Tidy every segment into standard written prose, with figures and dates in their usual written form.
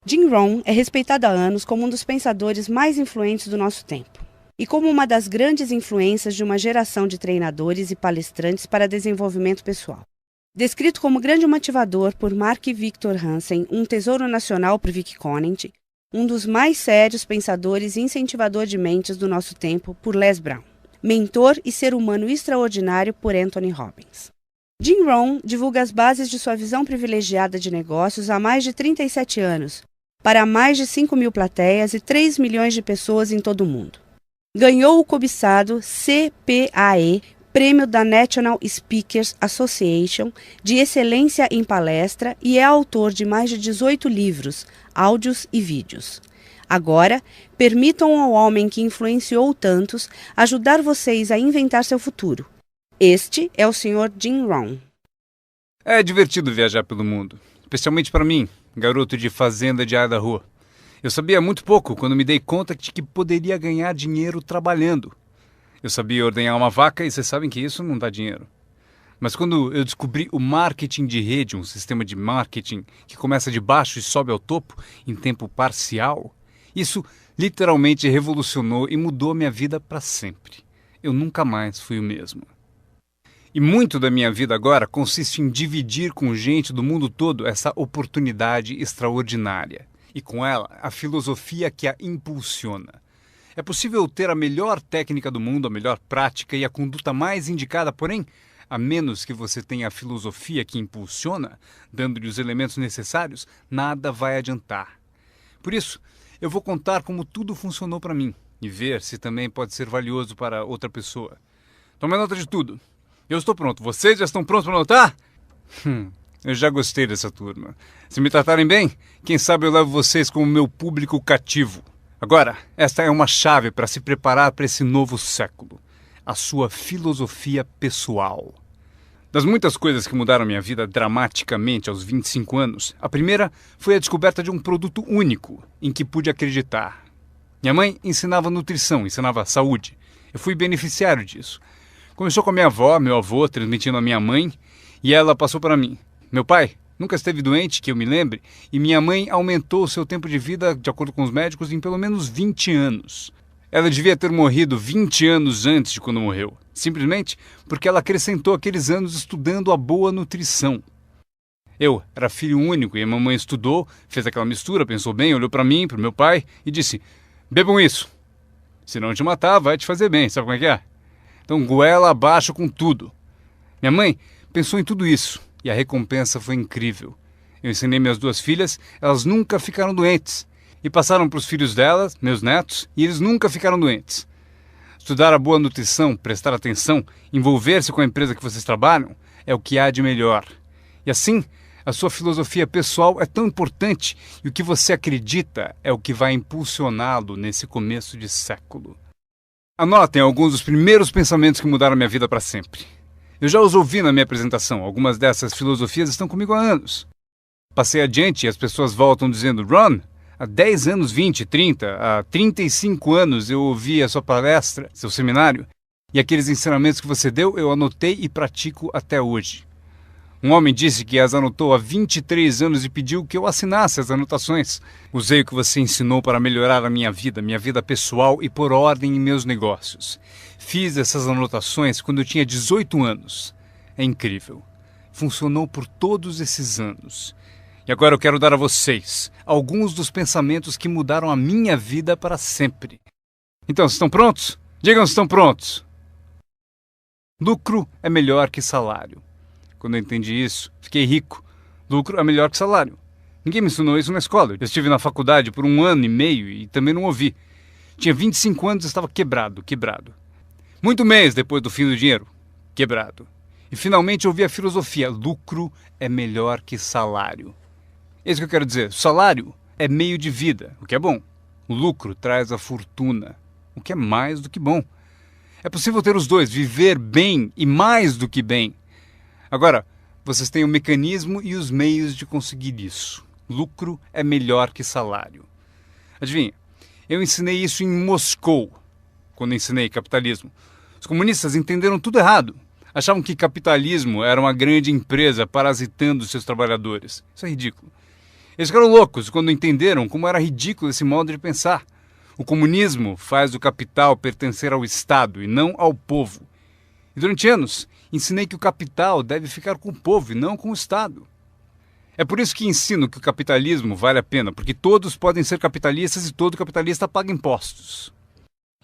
Jim Rohn é respeitado há anos como um dos pensadores mais influentes do nosso tempo e como uma das grandes influências de uma geração de treinadores e palestrantes para desenvolvimento pessoal. Descrito como grande motivador por Mark Victor Hansen, um tesouro nacional por Vic Conant, um dos mais sérios pensadores e incentivador de mentes do nosso tempo por Les Brown, mentor e ser humano extraordinário por Anthony Robbins. Jim Rohn divulga as bases de sua visão privilegiada de negócios há mais de 37 anos, para mais de 5.000 plateias e 3 milhões de pessoas em todo o mundo. Ganhou o cobiçado CPAE, Prêmio da National Speakers Association de Excelência em Palestra e é autor de mais de 18 livros, áudios e vídeos. Agora, permitam ao homem que influenciou tantos ajudar vocês a inventar seu futuro. Este é o Sr. Jim Rohn. É divertido viajar pelo mundo, especialmente para mim, garoto de fazenda de Idaho. Eu sabia muito pouco quando me dei conta de que poderia ganhar dinheiro trabalhando. Eu sabia ordenhar uma vaca e vocês sabem que isso não dá dinheiro. Mas quando eu descobri o marketing de rede, um sistema de marketing que começa de baixo e sobe ao topo em tempo parcial, isso literalmente revolucionou e mudou a minha vida para sempre. Eu nunca mais fui o mesmo. E muito da minha vida agora consiste em dividir com gente do mundo todo essa oportunidade extraordinária. E com ela, a filosofia que a impulsiona. É possível ter a melhor técnica do mundo, a melhor prática e a conduta mais indicada, porém, a menos que você tenha a filosofia que impulsiona, dando-lhe os elementos necessários, nada vai adiantar. Por isso, eu vou contar como tudo funcionou para mim e ver se também pode ser valioso para outra pessoa. Tome nota de tudo. Eu estou pronto. Vocês já estão prontos para anotar? Eu já gostei dessa turma. Se me tratarem bem, quem sabe eu levo vocês como meu público cativo. Agora, esta é uma chave para se preparar para esse novo século. A sua filosofia pessoal. Das muitas coisas que mudaram minha vida dramaticamente aos 25 anos, a primeira foi a descoberta de um produto único em que pude acreditar. Minha mãe ensinava nutrição, ensinava saúde. Eu fui beneficiário disso. Começou com a minha avó, meu avô, transmitindo a minha mãe, e ela passou para mim. Meu pai nunca esteve doente, que eu me lembre, e minha mãe aumentou o seu tempo de vida, de acordo com os médicos, em pelo menos 20 anos. Ela devia ter morrido 20 anos antes de quando morreu, simplesmente porque ela acrescentou aqueles anos estudando a boa nutrição. Eu era filho único e a mamãe estudou, fez aquela mistura, pensou bem, olhou para mim, para o meu pai e disse: bebam isso. Se não te matar, vai te fazer bem, sabe como é que é? Então goela abaixo com tudo. Minha mãe pensou em tudo isso e a recompensa foi incrível. Eu ensinei minhas duas filhas, elas nunca ficaram doentes. E passaram para os filhos delas, meus netos, e eles nunca ficaram doentes. Estudar a boa nutrição, prestar atenção, envolver-se com a empresa que vocês trabalham, é o que há de melhor. E assim, a sua filosofia pessoal é tão importante e o que você acredita é o que vai impulsioná-lo nesse começo de século. Anotem alguns dos primeiros pensamentos que mudaram minha vida para sempre. Eu já os ouvi na minha apresentação, algumas dessas filosofias estão comigo há anos. Passei adiante e as pessoas voltam dizendo: Ron, há 10 anos, 20, 30, há 35 anos eu ouvi a sua palestra, seu seminário, e aqueles ensinamentos que você deu eu anotei e pratico até hoje. Um homem disse que as anotou há 23 anos e pediu que eu assinasse as anotações. Usei o que você ensinou para melhorar a minha vida pessoal e pôr ordem em meus negócios. Fiz essas anotações quando eu tinha 18 anos. É incrível. Funcionou por todos esses anos. E agora eu quero dar a vocês alguns dos pensamentos que mudaram a minha vida para sempre. Então, estão prontos? Digam se estão prontos. Lucro é melhor que salário. Quando eu entendi isso, fiquei rico. Lucro é melhor que salário. Ninguém me ensinou isso na escola. Eu estive na faculdade por 1 ano e meio e também não ouvi. Tinha 25 anos e estava quebrado. Muito mês depois do fim do dinheiro. Quebrado. E finalmente ouvi a filosofia: lucro é melhor que salário. É isso que eu quero dizer. O salário é meio de vida, o que é bom. O lucro traz a fortuna, o que é mais do que bom. É possível ter os dois, viver bem e mais do que bem. Agora, vocês têm o mecanismo e os meios de conseguir isso. Lucro é melhor que salário. Adivinha, eu ensinei isso em Moscou, quando ensinei capitalismo. Os comunistas entenderam tudo errado. Achavam que capitalismo era uma grande empresa parasitando seus trabalhadores. Isso é ridículo. Eles ficaram loucos quando entenderam como era ridículo esse modo de pensar. O comunismo faz o capital pertencer ao Estado e não ao povo. E durante anos, ensinei que o capital deve ficar com o povo e não com o Estado. É por isso que ensino que o capitalismo vale a pena, porque todos podem ser capitalistas e todo capitalista paga impostos.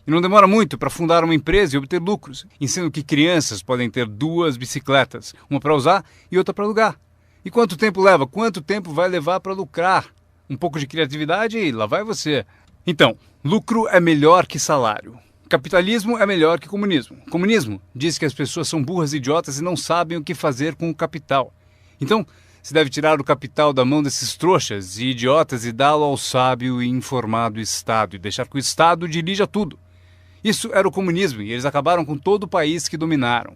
E não demora muito para fundar uma empresa e obter lucros. Ensino que crianças podem ter 2 bicicletas, uma para usar e outra para alugar. E quanto tempo leva? Quanto tempo vai levar para lucrar? Um pouco de criatividade e lá vai você. Então, lucro é melhor que salário. Capitalismo é melhor que comunismo. Comunismo diz que as pessoas são burras e idiotas e não sabem o que fazer com o capital. Então, se deve tirar o capital da mão desses trouxas e idiotas e dá-lo ao sábio e informado Estado e deixar que o Estado dirija tudo. Isso era o comunismo e eles acabaram com todo o país que dominaram.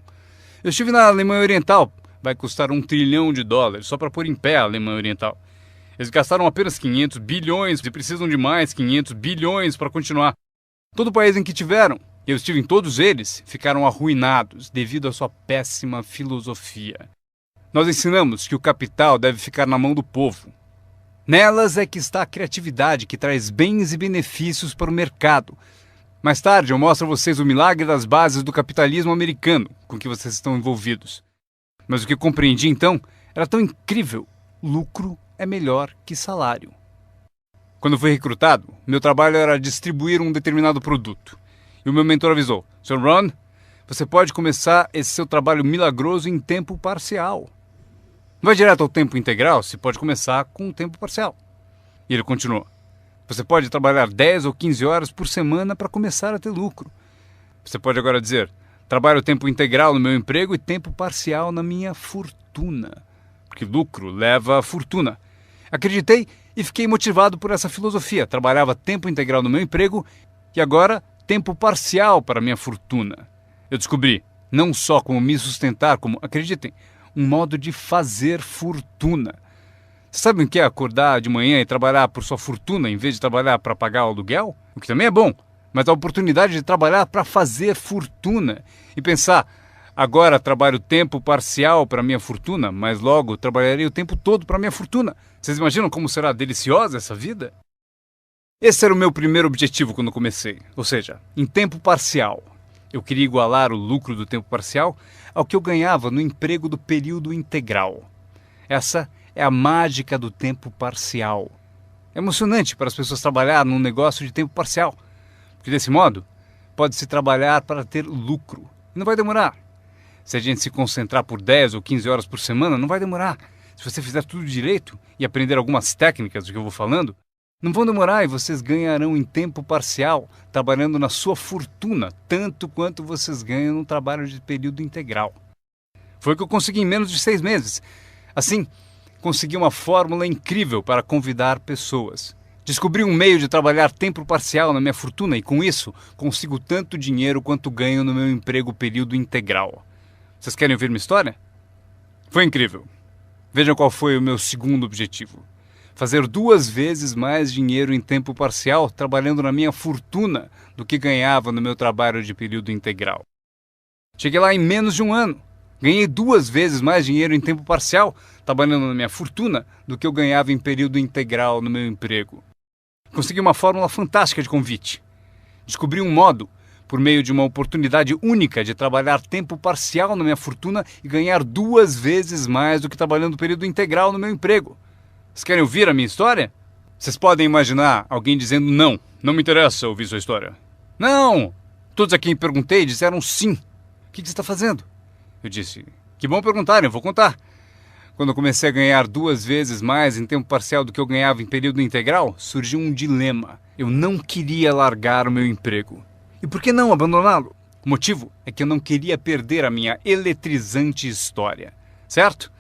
Eu estive na Alemanha Oriental, vai custar $1 trilhão só para pôr em pé a Alemanha Oriental. Eles gastaram apenas 500 bilhões e precisam de mais 500 bilhões para continuar. Todo o país em que tiveram, eu estive em todos eles, ficaram arruinados devido à sua péssima filosofia. Nós ensinamos que o capital deve ficar na mão do povo. Nelas é que está a criatividade que traz bens e benefícios para o mercado. Mais tarde eu mostro a vocês o milagre das bases do capitalismo americano com que vocês estão envolvidos. Mas o que eu compreendi então era tão incrível. Lucro é melhor que salário. Quando fui recrutado, meu trabalho era distribuir um determinado produto. E o meu mentor avisou: Sr. Ron, você pode começar esse seu trabalho milagroso em tempo parcial. Não vai direto ao tempo integral, se pode começar com um tempo parcial. E ele continuou: você pode trabalhar 10 ou 15 horas por semana para começar a ter lucro. Você pode agora dizer: trabalho tempo integral no meu emprego e tempo parcial na minha fortuna. Porque lucro leva a fortuna. Acreditei e fiquei motivado por essa filosofia. Trabalhava tempo integral no meu emprego e agora tempo parcial para a minha fortuna. Eu descobri não só como me sustentar, como, acreditem, um modo de fazer fortuna. Sabem o que é acordar de manhã e trabalhar por sua fortuna em vez de trabalhar para pagar o aluguel? O que também é bom, mas a oportunidade de trabalhar para fazer fortuna e pensar: agora trabalho tempo parcial para minha fortuna, mas logo trabalharei o tempo todo para minha fortuna. Vocês imaginam como será deliciosa essa vida? Esse era o meu primeiro objetivo quando comecei, ou seja, em tempo parcial. Eu queria igualar o lucro do tempo parcial ao que eu ganhava no emprego do período integral. Essa é a mágica do tempo parcial. É emocionante para as pessoas trabalhar num negócio de tempo parcial, porque desse modo pode-se trabalhar para ter lucro. E não vai demorar. Se a gente se concentrar por 10 ou 15 horas por semana, não vai demorar. Se você fizer tudo direito e aprender algumas técnicas do que eu vou falando, não vão demorar e vocês ganharão em tempo parcial, trabalhando na sua fortuna, tanto quanto vocês ganham no trabalho de período integral. Foi o que eu consegui em menos de 6 meses. Assim, consegui uma fórmula incrível para convidar pessoas. Descobri um meio de trabalhar tempo parcial na minha fortuna e, com isso, consigo tanto dinheiro quanto ganho no meu emprego período integral. Vocês querem ouvir minha história? Foi incrível. Vejam qual foi o meu segundo objetivo. Fazer 2 vezes mais dinheiro em tempo parcial trabalhando na minha fortuna do que ganhava no meu trabalho de período integral. Cheguei lá em menos de um ano. Ganhei 2 vezes mais dinheiro em tempo parcial trabalhando na minha fortuna do que eu ganhava em período integral no meu emprego. Consegui uma fórmula fantástica de convite. Descobri um modo, por meio de uma oportunidade única de trabalhar tempo parcial na minha fortuna e ganhar 2 vezes mais do que trabalhando período integral no meu emprego. Vocês querem ouvir a minha história? Vocês podem imaginar alguém dizendo: não me interessa ouvir sua história. Não! Todos a quem perguntei disseram sim. O que você está fazendo? Eu disse: que bom perguntarem, eu vou contar. Quando eu comecei a ganhar 2 vezes mais em tempo parcial do que eu ganhava em período integral, surgiu um dilema. Eu não queria largar o meu emprego. E por que não abandoná-lo? O motivo é que eu não queria perder a minha eletrizante história. Certo?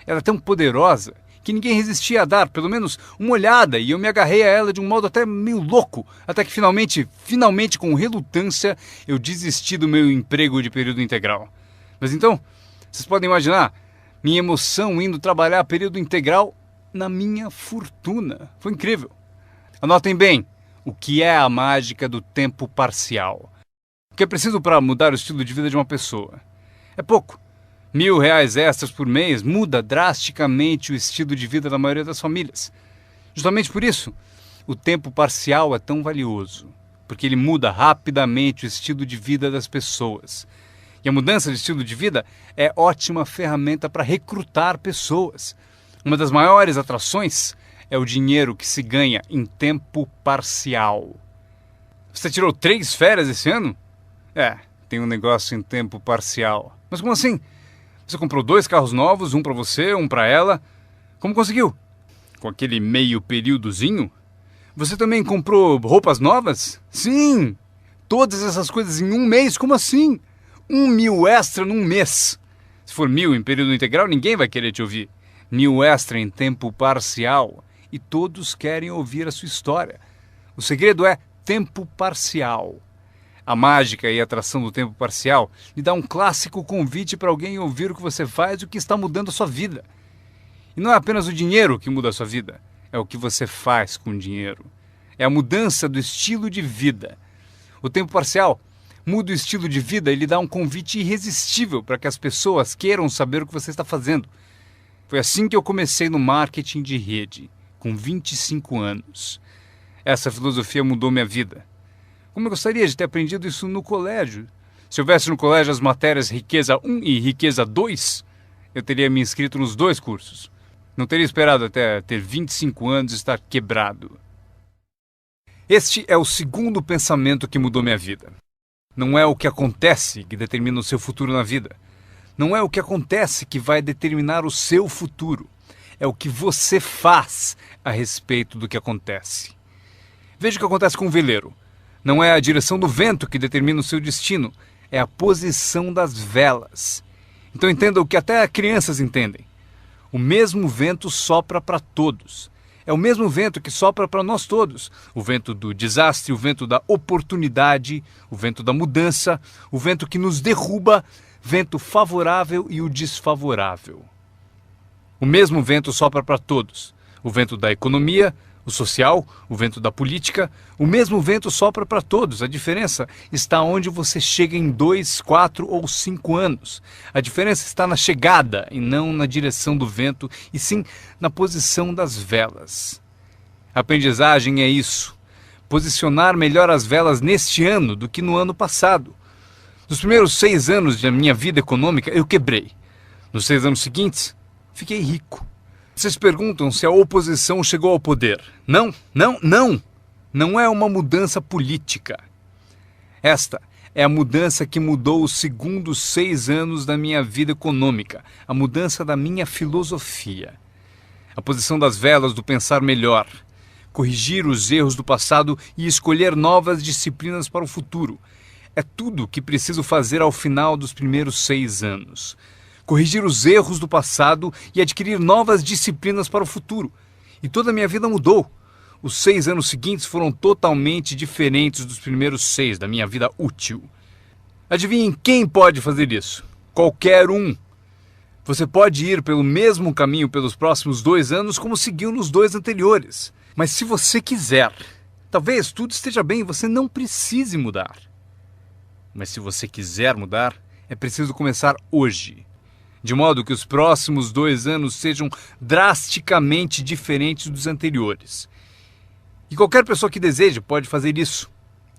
Ela é tão poderosa que ninguém resistia a dar pelo menos uma olhada e eu me agarrei a ela de um modo até meio louco, até que finalmente com relutância, eu desisti do meu emprego de período integral. Mas então, vocês podem imaginar minha emoção indo trabalhar período integral na minha fortuna. Foi incrível. Anotem bem o que é a mágica do tempo parcial. O que é preciso para mudar o estilo de vida de uma pessoa? É pouco. R$1.000 extras por mês muda drasticamente o estilo de vida da maioria das famílias. Justamente por isso, o tempo parcial é tão valioso, porque ele muda rapidamente o estilo de vida das pessoas. E a mudança de estilo de vida é ótima ferramenta para recrutar pessoas. Uma das maiores atrações é o dinheiro que se ganha em tempo parcial. Você tirou 3 férias esse ano? Tem um negócio em tempo parcial. Mas como assim? Você comprou 2 carros novos, um para você, um para ela. Como conseguiu? Com aquele meio períodozinho? Você também comprou roupas novas? Sim! Todas essas coisas em um mês? Como assim? 1.000 extra num mês. Se for 1.000 em período integral, ninguém vai querer te ouvir. 1.000 extra em tempo parcial. E todos querem ouvir a sua história. O segredo é tempo parcial. A mágica e a atração do tempo parcial lhe dá um clássico convite para alguém ouvir o que você faz e o que está mudando a sua vida. E não é apenas o dinheiro que muda a sua vida, é o que você faz com o dinheiro. É a mudança do estilo de vida. O tempo parcial muda o estilo de vida e lhe dá um convite irresistível para que as pessoas queiram saber o que você está fazendo. Foi assim que eu comecei no marketing de rede, com 25 anos. Essa filosofia mudou minha vida. Como eu gostaria de ter aprendido isso no colégio. Se houvesse no colégio as matérias Riqueza 1 e Riqueza 2, eu teria me inscrito nos 2 cursos. Não teria esperado até ter 25 anos e estar quebrado. Este é o segundo pensamento que mudou minha vida. Não é o que acontece que determina o seu futuro na vida. Não é o que acontece que vai determinar o seu futuro. É o que você faz a respeito do que acontece. Veja o que acontece com o veleiro. Não é a direção do vento que determina o seu destino, é a posição das velas. Então entenda o que até crianças entendem. O mesmo vento sopra para todos. É o mesmo vento que sopra para nós todos. O vento do desastre, o vento da oportunidade, o vento da mudança, o vento que nos derruba, vento favorável e o desfavorável. O mesmo vento sopra para todos. O vento da economia, o social, o vento da política, o mesmo vento sopra para todos. A diferença está onde você chega em 2, 4 ou 5 anos. A diferença está na chegada e não na direção do vento, e sim na posição das velas. A aprendizagem é isso. Posicionar melhor as velas neste ano do que no ano passado. Nos primeiros 6 anos da minha vida econômica, eu quebrei. Nos 6 anos seguintes, fiquei rico. Vocês perguntam se a oposição chegou ao poder. Não. Não é uma mudança política. Esta é a mudança que mudou os segundos 6 anos da minha vida econômica. A mudança da minha filosofia. A posição das velas do pensar melhor. Corrigir os erros do passado e escolher novas disciplinas para o futuro. É tudo o que preciso fazer ao final dos primeiros 6 anos. Corrigir os erros do passado e adquirir novas disciplinas para o futuro. E toda a minha vida mudou. Os 6 anos seguintes foram totalmente diferentes dos primeiros 6 da minha vida útil. Adivinhem quem pode fazer isso? Qualquer um. Você pode ir pelo mesmo caminho pelos próximos 2 anos como seguiu nos 2 anteriores. Mas se você quiser, talvez tudo esteja bem e você não precise mudar. Mas se você quiser mudar, é preciso começar hoje. De modo que os próximos 2 anos sejam drasticamente diferentes dos anteriores. E qualquer pessoa que deseje pode fazer isso.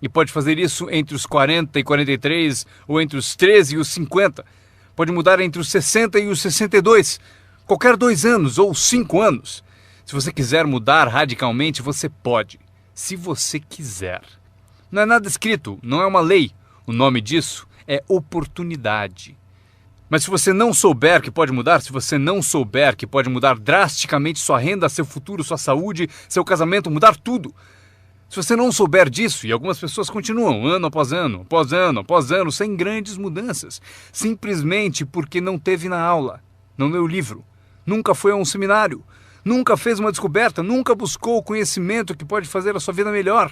E pode fazer isso entre os 40 e 43, ou entre os 13 e os 50. Pode mudar entre os 60 e os 62. Qualquer 2 anos ou 5 anos. Se você quiser mudar radicalmente, você pode. Se você quiser. Não é nada escrito, não é uma lei. O nome disso é oportunidade. Mas se você não souber que pode mudar, se você não souber que pode mudar drasticamente sua renda, seu futuro, sua saúde, seu casamento, mudar tudo. Se você não souber disso, e algumas pessoas continuam ano após ano, após ano, após ano, sem grandes mudanças, simplesmente porque não teve na aula, não leu o livro, nunca foi a um seminário, nunca fez uma descoberta, nunca buscou o conhecimento que pode fazer a sua vida melhor.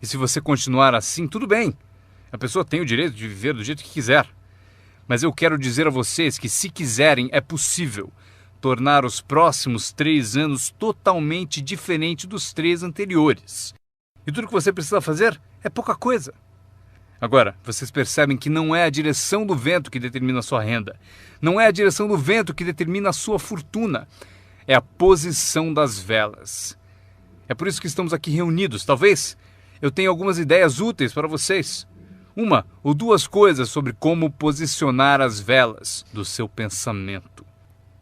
E se você continuar assim, tudo bem. A pessoa tem o direito de viver do jeito que quiser. Mas eu quero dizer a vocês que, se quiserem, é possível tornar os próximos 3 anos totalmente diferente dos 3 anteriores. E tudo que você precisa fazer é pouca coisa. Agora, vocês percebem que não é a direção do vento que determina a sua renda. Não é a direção do vento que determina a sua fortuna. é a posição das velas. É por isso que estamos aqui reunidos. Talvez eu tenha algumas ideias úteis para vocês. Uma ou duas coisas sobre como posicionar as velas do seu pensamento,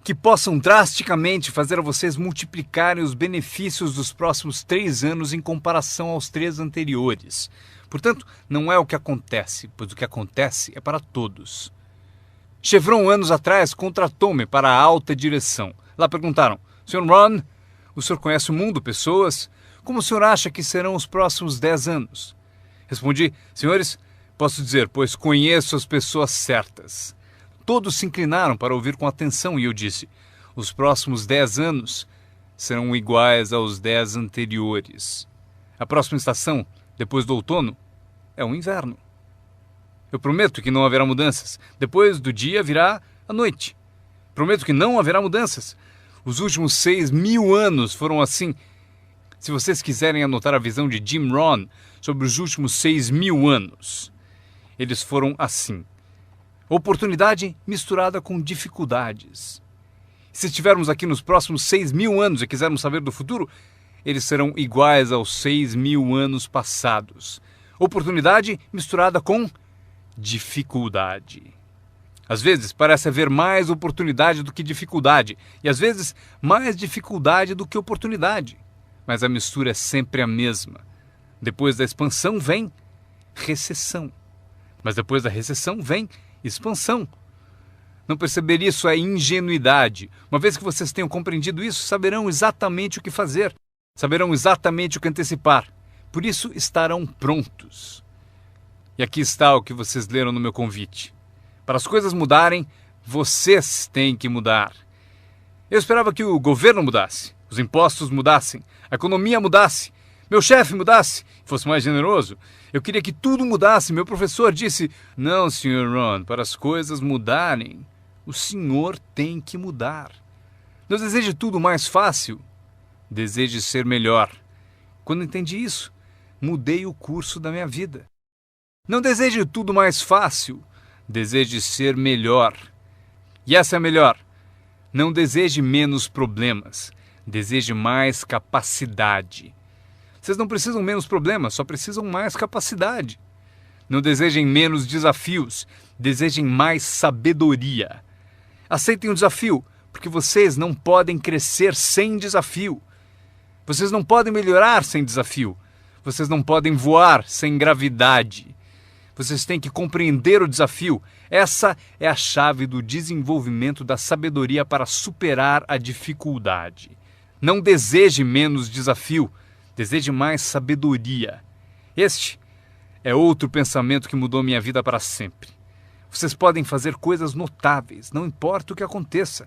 que possam drasticamente fazer a vocês multiplicarem os benefícios dos próximos 3 anos em comparação aos 3 anteriores. Portanto, não é o que acontece, pois o que acontece é para todos. Chevron, anos atrás, contratou-me para a alta direção. Lá perguntaram: Sr. Ron, o senhor conhece o mundo, pessoas? Como o senhor acha que serão os próximos 10 anos? Respondi: senhores, posso dizer, pois conheço as pessoas certas. Todos se inclinaram para ouvir com atenção e eu disse: os próximos 10 anos serão iguais aos 10 anteriores. A próxima estação, depois do outono, é o inverno. Eu prometo que não haverá mudanças. Depois do dia virá a noite. Prometo que não haverá mudanças. Os últimos 6.000 anos foram assim. Se vocês quiserem anotar a visão de Jim Rohn sobre os últimos 6.000 anos, eles foram assim. Oportunidade misturada com dificuldades. Se estivermos aqui nos próximos 6.000 anos e quisermos saber do futuro, eles serão iguais aos 6.000 anos passados. Oportunidade misturada com dificuldade. Às vezes parece haver mais oportunidade do que dificuldade, e às vezes mais dificuldade do que oportunidade. Mas a mistura é sempre a mesma. Depois da expansão vem recessão. Mas depois da recessão vem expansão. Não perceber isso é ingenuidade. Uma vez que vocês tenham compreendido isso, saberão exatamente o que fazer. Saberão exatamente o que antecipar. Por isso estarão prontos. E aqui está o que vocês leram no meu convite. Para as coisas mudarem, vocês têm que mudar. Eu esperava que o governo mudasse, os impostos mudassem, a economia mudasse, meu chefe mudasse, fosse mais generoso. Eu queria que tudo mudasse. Meu professor disse: não, Sr. Ron, para as coisas mudarem, o senhor tem que mudar. Não deseje tudo mais fácil, deseje ser melhor. Quando entendi isso, mudei o curso da minha vida. Não deseje tudo mais fácil, deseje ser melhor. E essa é a melhor. Não deseje menos problemas, deseje mais capacidade. Vocês não precisam menos problemas, só precisam mais capacidade. Não desejem menos desafios, desejem mais sabedoria. Aceitem o desafio, porque vocês não podem crescer sem desafio. Vocês não podem melhorar sem desafio. Vocês não podem voar sem gravidade. Vocês têm que compreender o desafio. Essa é a chave do desenvolvimento da sabedoria para superar a dificuldade. Não deseje menos desafio, deseje mais sabedoria. Este é outro pensamento que mudou minha vida para sempre. Vocês podem fazer coisas notáveis, não importa o que aconteça.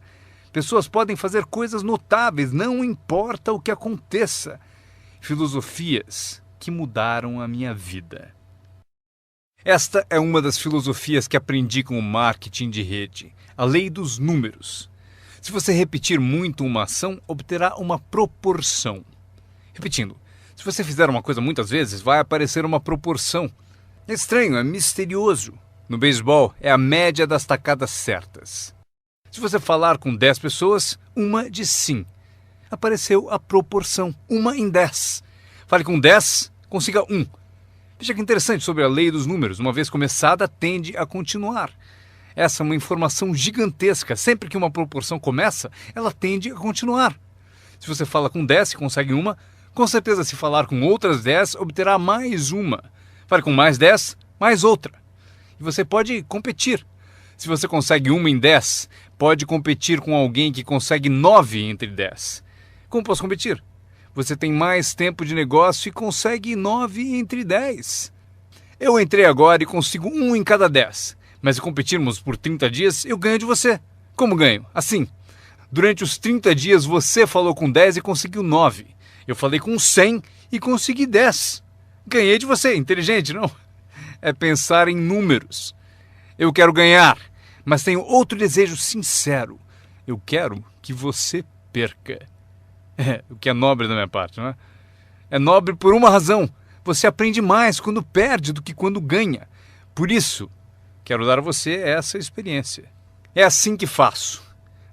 Pessoas podem fazer coisas notáveis, não importa o que aconteça. Filosofias que mudaram a minha vida. Esta é uma das filosofias que aprendi com o marketing de rede, a lei dos números. Se você repetir muito uma ação, obterá uma proporção. Repetindo, se você fizer uma coisa muitas vezes, vai aparecer uma proporção. É estranho, é misterioso. No beisebol, é a média das tacadas certas. Se você falar com 10 pessoas, uma diz sim. Apareceu a proporção, 1 em 10. Fale com 10, consiga 1. Veja que interessante sobre a lei dos números. Uma vez começada, tende a continuar. Essa é uma informação gigantesca. Sempre que uma proporção começa, ela tende a continuar. Se você fala com 10 e consegue uma, com certeza se falar com outras 10, obterá mais uma. Fale com mais 10, mais outra. E você pode competir. Se você consegue 1 em 10, pode competir com alguém que consegue 9 entre 10. Como posso competir? Você tem mais tempo de negócio e consegue 9 entre 10. Eu entrei agora e consigo 1 em cada 10. Mas se competirmos por 30 dias, eu ganho de você. Como ganho? Assim. Durante os 30 dias você falou com 10 e conseguiu 9. Eu falei com 100 e consegui 10. Ganhei de você. Inteligente, não? É pensar em números. Eu quero ganhar, mas tenho outro desejo sincero. Eu quero que você perca. O que é nobre da minha parte, não é? É nobre por uma razão. Você aprende mais quando perde do que quando ganha. Por isso, quero dar a você essa experiência. É assim que faço.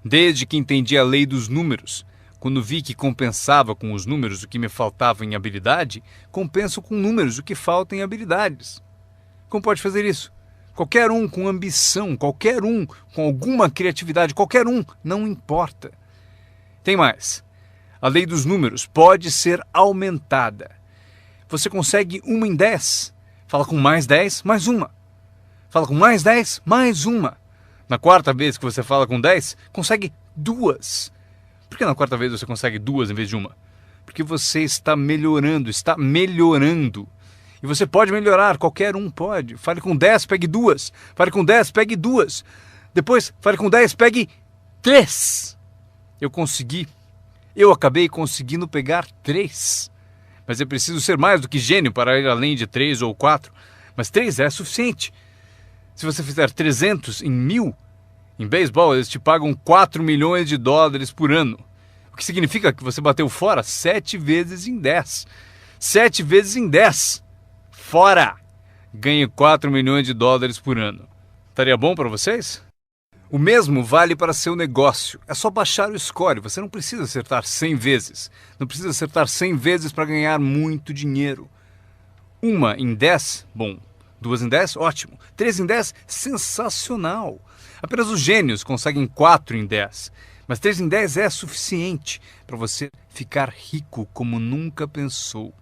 Desde que entendi a lei dos números, Quando vi que compensava com os números o que me faltava em habilidade, compenso com números o que falta em habilidades. Como pode fazer isso? Qualquer um com ambição, qualquer um com alguma criatividade, qualquer um, não importa. Tem mais. A lei dos números pode ser aumentada. Você consegue 1 em 10. Fala com mais 10, mais uma. Fala com mais 10, mais uma. Na quarta vez que você fala com 10, consegue 2. Por que na quarta vez você consegue 2 em vez de uma? Porque você está melhorando, está melhorando. E você pode melhorar, qualquer um pode. Fale com 10, pegue 2. Fale com 10, pegue 2. Depois, fale com 10, pegue 3. Eu consegui. Eu acabei conseguindo pegar 3. Mas é preciso ser mais do que gênio para ir além de 3 ou 4. Mas 3 é suficiente. Se você fizer 300 em 1000, em beisebol eles te pagam 4 milhões de dólares por ano. O que significa que você bateu fora 7 vezes em 10. 7 vezes em 10. Fora! Ganhe 4 milhões de dólares por ano. Estaria bom para vocês? O mesmo vale para seu negócio. É só baixar o score. Você não precisa acertar 100 vezes. Não precisa acertar 100 vezes para ganhar muito dinheiro. 1 em 10, bom. 2 em 10, ótimo. 3 em 10, sensacional. Apenas os gênios conseguem 4 em 10. Mas 3 em 10 é suficiente para você ficar rico como nunca pensou.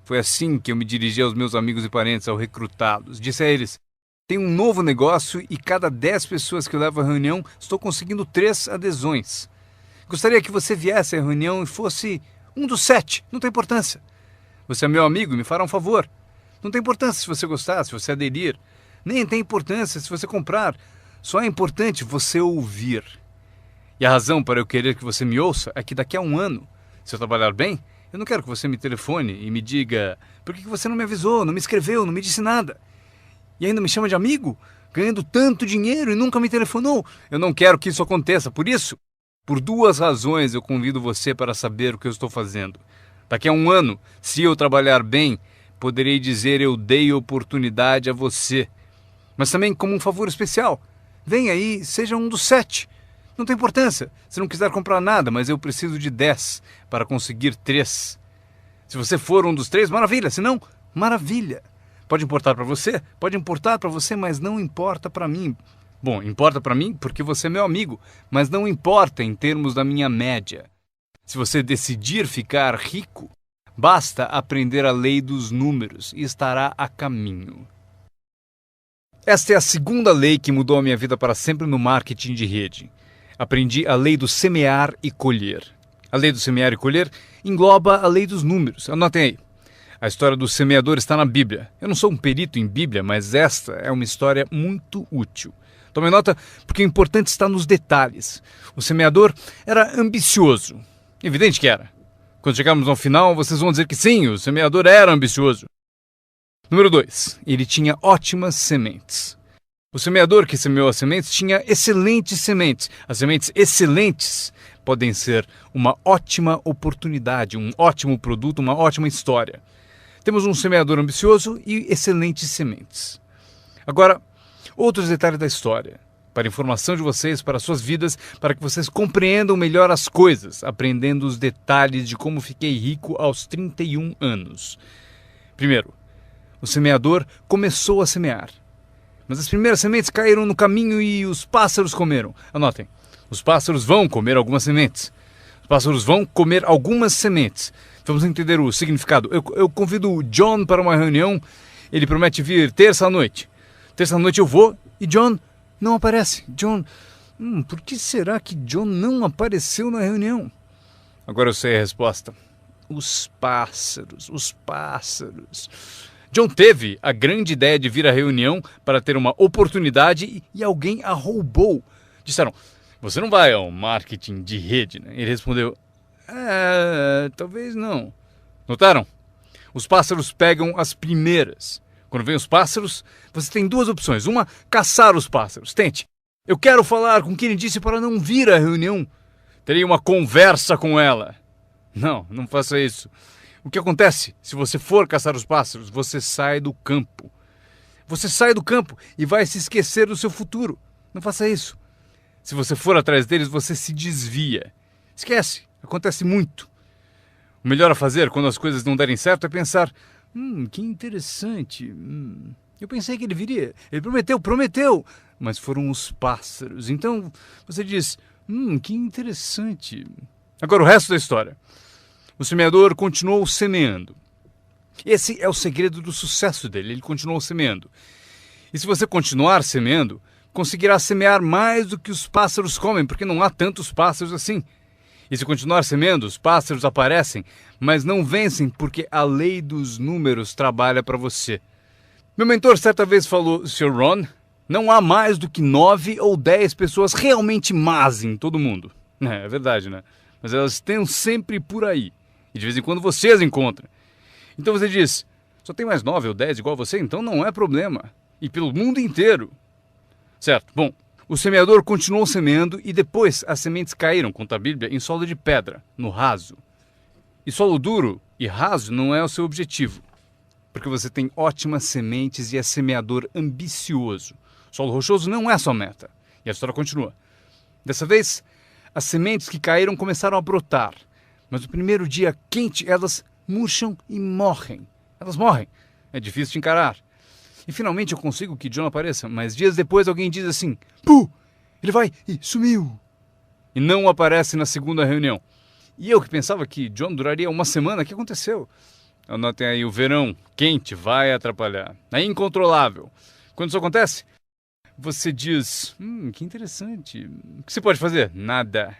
Foi assim que eu me dirigi aos meus amigos e parentes ao recrutá-los. Disse a eles: tem um novo negócio e cada 10 pessoas que eu levo à reunião, estou conseguindo 3 adesões. Gostaria que você viesse à reunião e fosse um dos 7, não tem importância. Você é meu amigo e me fará um favor. Não tem importância se você gostar, se você aderir. Nem tem importância se você comprar. Só é importante você ouvir. E a razão para eu querer que você me ouça é que daqui a um ano, se eu trabalhar bem, eu não quero que você me telefone e me diga: por que você não me avisou, não me escreveu, não me disse nada? E ainda me chama de amigo, ganhando tanto dinheiro e nunca me telefonou. Eu não quero que isso aconteça. Por isso, por 2 razões eu convido você para saber o que eu estou fazendo. Daqui a um ano, se eu trabalhar bem, poderei dizer: eu dei oportunidade a você. Mas também como um favor especial. Venha aí, seja um dos 7. Não tem importância se não quiser comprar nada, mas eu preciso de 10 para conseguir 3. Se você for um dos 3, maravilha. Se não, maravilha. Pode importar para você? Pode importar para você, mas não importa para mim. Bom, importa para mim porque você é meu amigo, mas não importa em termos da minha média. Se você decidir ficar rico, basta aprender a lei dos números e estará a caminho. Esta é a segunda lei que mudou a minha vida para sempre no marketing de rede. Aprendi a lei do semear e colher. A lei do semear e colher engloba a lei dos números. Anotem aí. A história do semeador está na Bíblia. Eu não sou um perito em Bíblia, mas esta é uma história muito útil. Tome nota, porque o importante está nos detalhes. O semeador era ambicioso. Evidente que era. Quando chegarmos ao final, vocês vão dizer que sim, o semeador era ambicioso. Número 2. Ele tinha ótimas sementes. O semeador que semeou as sementes tinha excelentes sementes. As sementes excelentes podem ser uma ótima oportunidade, um ótimo produto, uma ótima história. Temos um semeador ambicioso e excelentes sementes. Agora, outros detalhes da história. Para informação de vocês, para suas vidas, para que vocês compreendam melhor as coisas, aprendendo os detalhes de como fiquei rico aos 31 anos. Primeiro, o semeador começou a semear. Mas as primeiras sementes caíram no caminho e os pássaros comeram. Anotem, os pássaros vão comer algumas sementes. Os pássaros vão comer algumas sementes. Vamos entender o significado. Eu convido o John para uma reunião. Ele promete vir terça à noite. Terça à noite eu vou e John não aparece. John, por que será que John não apareceu na reunião? Agora eu sei a resposta. Os pássaros. John teve a grande ideia de vir à reunião para ter uma oportunidade e alguém a roubou. Disseram: você não vai ao marketing de rede, né? Ele respondeu: talvez não. Notaram? Os pássaros pegam as primeiras. Quando vem os pássaros, você tem 2 opções. Uma, caçar os pássaros. Tente. Eu quero falar com quem ele disse para não vir à reunião. Terei uma conversa com ela. Não faça isso. O que acontece? Se você for caçar os pássaros, você sai do campo. Você sai do campo e vai se esquecer do seu futuro. Não faça isso. Se você for atrás deles, você se desvia. Esquece. Acontece muito. O melhor a fazer quando as coisas não derem certo é pensar: que interessante. Eu pensei que ele viria. Ele prometeu. Mas foram os pássaros. Então você diz: que interessante. Agora o resto da história. O semeador continuou semeando. Esse é o segredo do sucesso dele. Ele continuou semeando. E se você continuar semeando, conseguirá semear mais do que os pássaros comem, porque não há tantos pássaros assim. E se continuar semeando, os pássaros aparecem, mas não vencem porque a lei dos números trabalha para você. Meu mentor certa vez falou: Sr. Ron, não há mais do que 9 ou 10 pessoas realmente más em todo mundo. É verdade, né? Mas elas estão sempre por aí. E de vez em quando você as encontra. Então você diz: só tem mais 9 ou 10 igual a você, então não é problema. E pelo mundo inteiro. Certo, bom. O semeador continuou semeando e depois as sementes caíram, conta a Bíblia, em solo de pedra, no raso. E solo duro e raso não é o seu objetivo, porque você tem ótimas sementes e é semeador ambicioso. Solo rochoso não é sua meta. E a história continua. Dessa vez, as sementes que caíram começaram a brotar, mas no primeiro dia quente elas murcham e morrem. Elas morrem. É difícil de encarar. E finalmente eu consigo que John apareça, mas dias depois alguém diz assim: Puh, ele vai e sumiu. E não aparece na segunda reunião. E eu que pensava que John duraria uma semana, o que aconteceu? Anotem aí, o verão quente vai atrapalhar. É incontrolável. Quando isso acontece, você diz: que interessante. O que você pode fazer? Nada.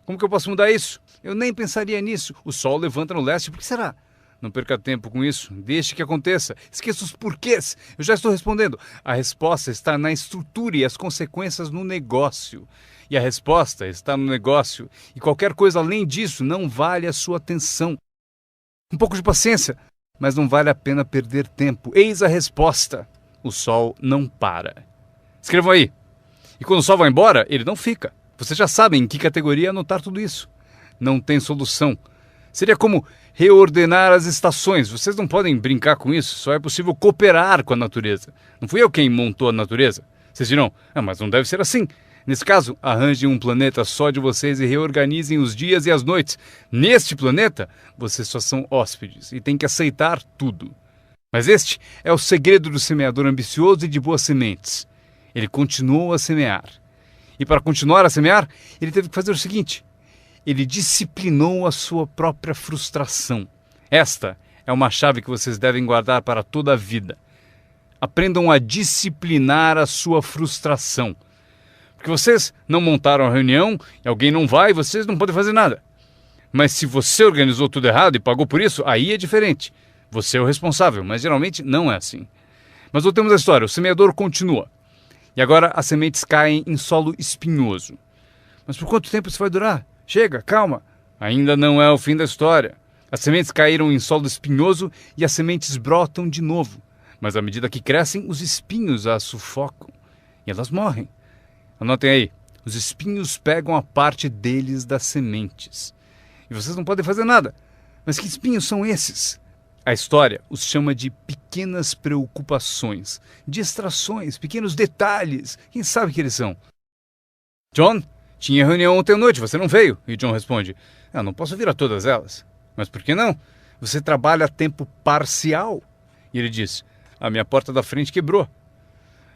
Como que eu posso mudar isso? Eu nem pensaria nisso. O sol levanta no leste, por que será? Não perca tempo com isso, deixe que aconteça. Esqueça os porquês. Eu já estou respondendo. A resposta está na estrutura e as consequências no negócio. E a resposta está no negócio. E qualquer coisa além disso não vale a sua atenção. Um pouco de paciência, mas não vale a pena perder tempo. Eis a resposta. O sol não para. Escrevam aí. E quando o sol vai embora, ele não fica. Vocês já sabem em que categoria anotar tudo isso. Não tem solução. Seria como reordenar as estações. Vocês não podem brincar com isso. Só é possível cooperar com a natureza. Não fui eu quem montou a natureza. Vocês dirão: mas não deve ser assim. Nesse caso, arranjem um planeta só de vocês e reorganizem os dias e as noites. Neste planeta, vocês só são hóspedes e têm que aceitar tudo. Mas este é o segredo do semeador ambicioso e de boas sementes. Ele continuou a semear. E para continuar a semear, ele teve que fazer o seguinte: ele disciplinou a sua própria frustração. Esta é uma chave que vocês devem guardar para toda a vida. Aprendam a disciplinar a sua frustração. Porque vocês não montaram a reunião e alguém não vai, vocês não podem fazer nada. Mas se você organizou tudo errado e pagou por isso, aí é diferente. Você é o responsável, mas geralmente não é assim. Mas voltemos à história. O semeador continua. E agora as sementes caem em solo espinhoso. Mas por quanto tempo isso vai durar? Chega, calma. Ainda não é o fim da história. As sementes caíram em solo espinhoso e as sementes brotam de novo. Mas à medida que crescem, os espinhos as sufocam. E elas morrem. Anotem aí. Os espinhos pegam a parte deles das sementes. E vocês não podem fazer nada. Mas que espinhos são esses? A história os chama de pequenas preocupações, distrações, pequenos detalhes. Quem sabe que eles são? John, tinha reunião ontem à noite, você não veio. E John responde: não posso vir a todas elas. Mas por que não? Você trabalha a tempo parcial. E ele diz: a minha porta da frente quebrou.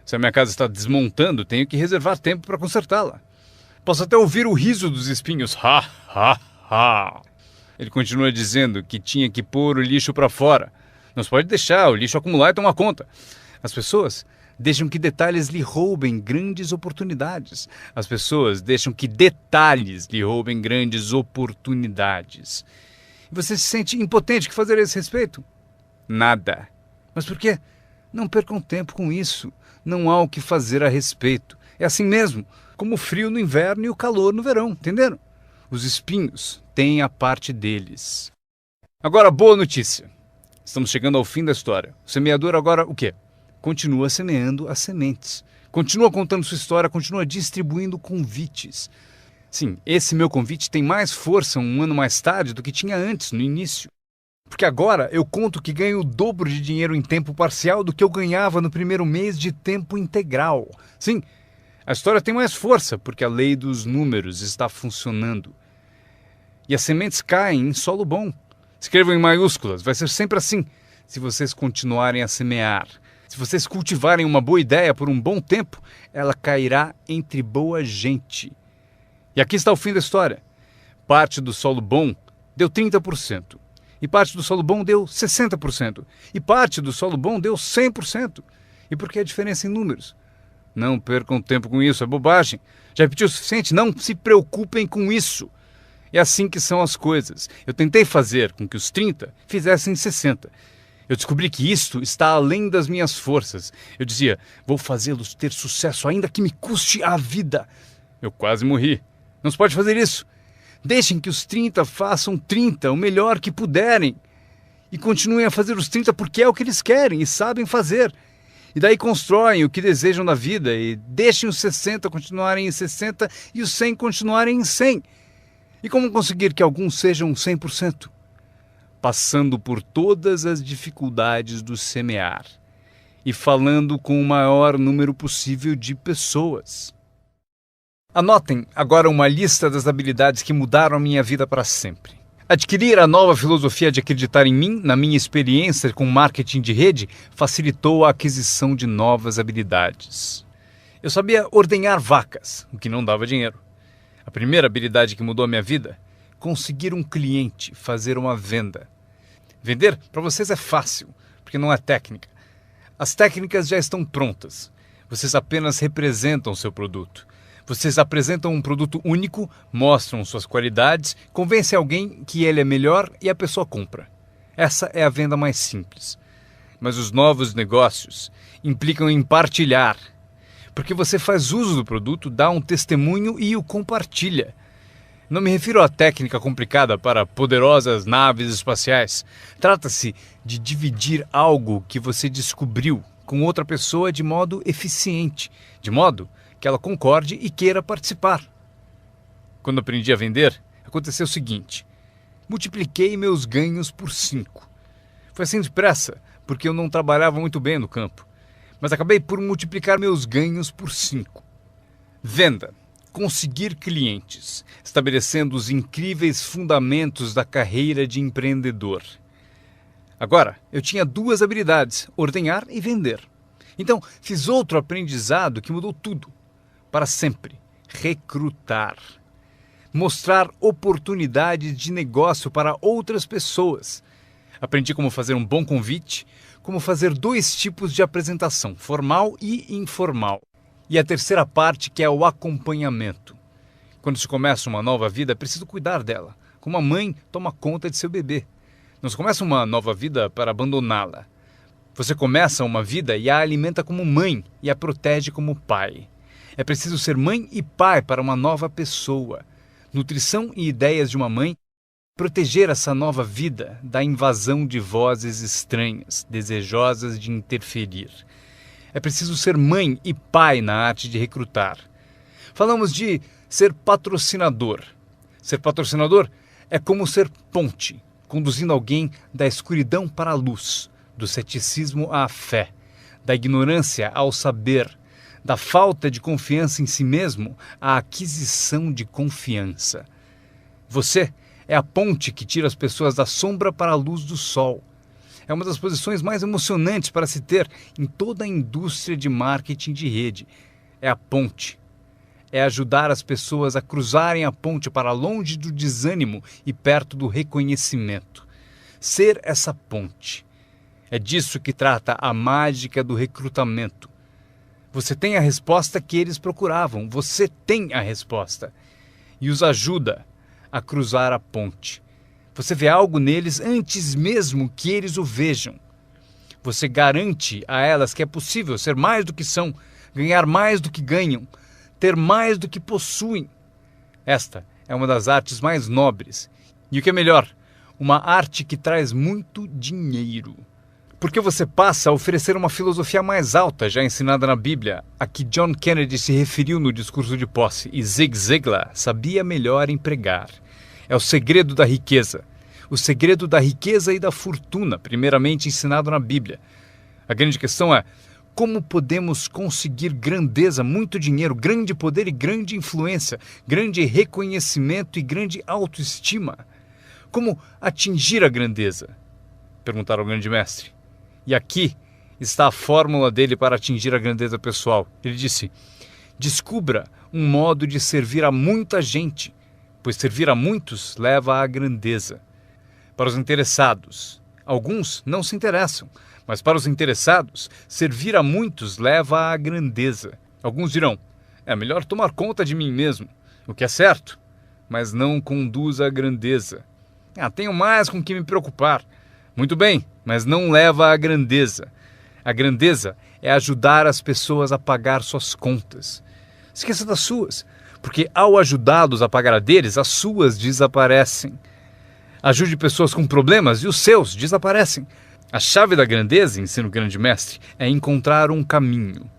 Se a minha casa está desmontando, tenho que reservar tempo para consertá-la. Posso até ouvir o riso dos espinhos. Ha, ha, ha. Ele continua dizendo que tinha que pôr o lixo para fora. Não se pode deixar o lixo acumular e tomar conta. As pessoas deixam que detalhes lhe roubem grandes oportunidades. As pessoas deixam que detalhes lhe roubem grandes oportunidades. E você se sente impotente. O que fazer a esse respeito? Nada. Mas por quê? Não percam tempo com isso. Não há o que fazer a respeito. É assim mesmo, como o frio no inverno e o calor no verão, entenderam? Os espinhos têm a parte deles. Agora, boa notícia. Estamos chegando ao fim da história. O semeador agora o quê? Continua semeando as sementes. Continua contando sua história, continua distribuindo convites. Sim, esse meu convite tem mais força um ano mais tarde do que tinha antes, no início. Porque agora eu conto que ganho o dobro de dinheiro em tempo parcial do que eu ganhava no primeiro mês de tempo integral. Sim, a história tem mais força porque a lei dos números está funcionando. E as sementes caem em solo bom. Escrevam em maiúsculas, vai ser sempre assim. Se vocês continuarem a semear, se vocês cultivarem uma boa ideia por um bom tempo, ela cairá entre boa gente. E aqui está o fim da história. Parte do solo bom deu 30%. E parte do solo bom deu 60%. E parte do solo bom deu 100%. E por que a diferença em números? Não percam tempo com isso, é bobagem. Já repeti o suficiente, não se preocupem com isso. É assim que são as coisas. Eu tentei fazer com que os 30 fizessem 60. Eu descobri que isto está além das minhas forças. Eu dizia, vou fazê-los ter sucesso ainda que me custe a vida. Eu quase morri. Não se pode fazer isso. Deixem que os 30 façam 30, o melhor que puderem. E continuem a fazer os 30 porque é o que eles querem e sabem fazer. E daí constroem o que desejam na vida e deixem os 60 continuarem em 60 e os 100 continuarem em 100. E como conseguir que alguns sejam 100%? Passando por todas as dificuldades do semear e falando com o maior número possível de pessoas. Anotem agora uma lista das habilidades que mudaram a minha vida para sempre. Adquirir a nova filosofia de acreditar em mim, na minha experiência com marketing de rede, facilitou a aquisição de novas habilidades. Eu sabia ordenhar vacas, o que não dava dinheiro. A primeira habilidade que mudou a minha vida, conseguir um cliente, fazer uma venda. Vender para vocês é fácil, porque não é técnica. As técnicas já estão prontas. Vocês apenas representam seu produto. Vocês apresentam um produto único, mostram suas qualidades, convencem alguém que ele é melhor e a pessoa compra. Essa é a venda mais simples. Mas os novos negócios implicam em partilhar. Porque você faz uso do produto, dá um testemunho e o compartilha. Não me refiro à técnica complicada para poderosas naves espaciais. Trata-se de dividir algo que você descobriu com outra pessoa de modo eficiente, de modo que ela concorde e queira participar. Quando aprendi a vender, aconteceu o seguinte. Multipliquei meus ganhos por 5. Foi assim depressa, porque eu não trabalhava muito bem no campo. Mas acabei por multiplicar meus ganhos por 5. Venda. Conseguir clientes, estabelecendo os incríveis fundamentos da carreira de empreendedor. Agora, eu tinha 2 habilidades, ordenhar e vender. Então, fiz outro aprendizado que mudou tudo. Para sempre, recrutar. Mostrar oportunidades de negócio para outras pessoas. Aprendi como fazer um bom convite, como fazer 2 tipos de apresentação, formal e informal. E a terceira parte, que é o acompanhamento. Quando se começa uma nova vida, é preciso cuidar dela, como a mãe toma conta de seu bebê. Não se começa uma nova vida para abandoná-la. Você começa uma vida e a alimenta como mãe e a protege como pai. É preciso ser mãe e pai para uma nova pessoa. Nutrição e ideias de uma mãe. Proteger essa nova vida da invasão de vozes estranhas, desejosas de interferir. É preciso ser mãe e pai na arte de recrutar. Falamos de ser patrocinador. Ser patrocinador é como ser ponte, conduzindo alguém da escuridão para a luz, do ceticismo à fé, da ignorância ao saber, da falta de confiança em si mesmo à aquisição de confiança. Você é a ponte que tira as pessoas da sombra para a luz do sol. É uma das posições mais emocionantes para se ter em toda a indústria de marketing de rede. É a ponte. É ajudar as pessoas a cruzarem a ponte para longe do desânimo e perto do reconhecimento. Ser essa ponte. É disso que trata a mágica do recrutamento. Você tem a resposta que eles procuravam. Você tem a resposta. E os ajuda a cruzar a ponte. Você vê algo neles antes mesmo que eles o vejam. Você garante a elas que é possível ser mais do que são, ganhar mais do que ganham, ter mais do que possuem. Esta é uma das artes mais nobres. E o que é melhor, uma arte que traz muito dinheiro. Porque você passa a oferecer uma filosofia mais alta já ensinada na Bíblia, a que John Kennedy se referiu no discurso de posse e Zig Ziglar sabia melhor empregar. É o segredo da riqueza. O segredo da riqueza e da fortuna, primeiramente ensinado na Bíblia. A grande questão é, Como podemos conseguir grandeza, muito dinheiro, grande poder e grande influência, grande reconhecimento e grande autoestima? Como atingir a grandeza? Perguntaram ao grande mestre. E aqui está a fórmula dele para atingir a grandeza pessoal. Ele disse: descubra um modo de servir a muita gente, pois servir a muitos leva à grandeza. Para os interessados, alguns não se interessam, mas para os interessados, servir a muitos leva à grandeza. Alguns dirão: é melhor tomar conta de mim mesmo, o que é certo, mas não conduz à grandeza. Tenho mais com que me preocupar. Muito bem, mas não leva à grandeza. A grandeza é ajudar as pessoas a pagar suas contas. Esqueça das suas, porque ao ajudá-los a pagar a deles, as suas desaparecem. Ajude pessoas com problemas e os seus desaparecem. A chave da grandeza, ensina o grande mestre, é encontrar um caminho.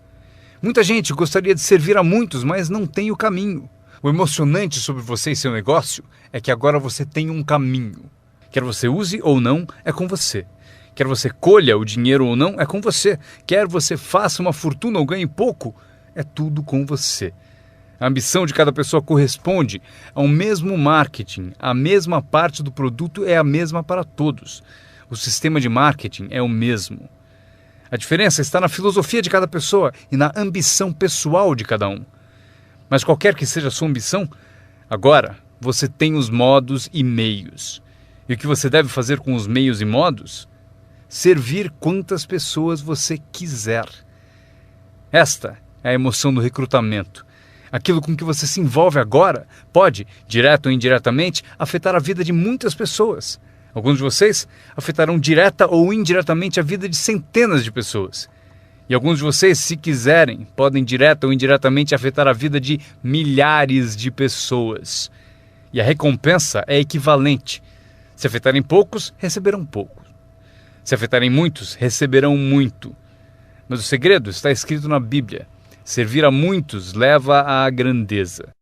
Muita gente gostaria de servir a muitos, mas não tem o caminho. O emocionante sobre você e seu negócio é que agora você tem um caminho. Quer você use ou não, é com você. Quer você colha o dinheiro ou não, é com você. Quer você faça uma fortuna ou ganhe pouco, é tudo com você. A ambição de cada pessoa corresponde ao mesmo marketing. A mesma parte do produto é a mesma para todos. O sistema de marketing é o mesmo. A diferença está na filosofia de cada pessoa e na ambição pessoal de cada um. Mas qualquer que seja a sua ambição, agora você tem os modos e meios. E o que você deve fazer com os meios e modos? Servir quantas pessoas você quiser. Esta é a emoção do recrutamento. Aquilo com que você se envolve agora pode, direto ou indiretamente, afetar a vida de muitas pessoas. Alguns de vocês afetarão direta ou indiretamente a vida de centenas de pessoas. E alguns de vocês, se quiserem, podem direta ou indiretamente afetar a vida de milhares de pessoas. E a recompensa é equivalente. Se afetarem poucos, receberão pouco. Se afetarem muitos, receberão muito. Mas o segredo está escrito na Bíblia. Servir a muitos leva à grandeza.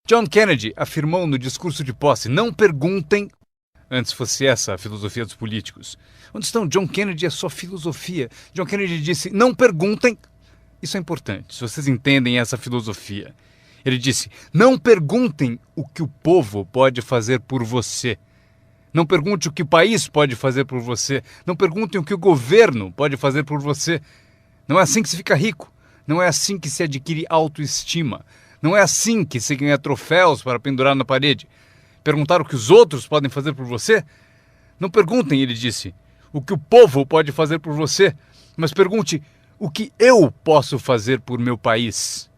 John Kennedy afirmou no discurso de posse: não perguntem. Antes fosse essa a filosofia dos políticos. Onde estão John Kennedy e a sua filosofia? John Kennedy disse: não perguntem. Isso é importante, se vocês entendem essa filosofia. Ele disse: não perguntem o que o povo pode fazer por você. Não pergunte o que o país pode fazer por você. Não perguntem o que o governo pode fazer por você. Não é assim que se fica rico. Não é assim que se adquire autoestima. Não é assim que se ganha troféus para pendurar na parede. Perguntar o que os outros podem fazer por você? Não perguntem, ele disse, o que o povo pode fazer por você, mas pergunte o que eu posso fazer por meu país.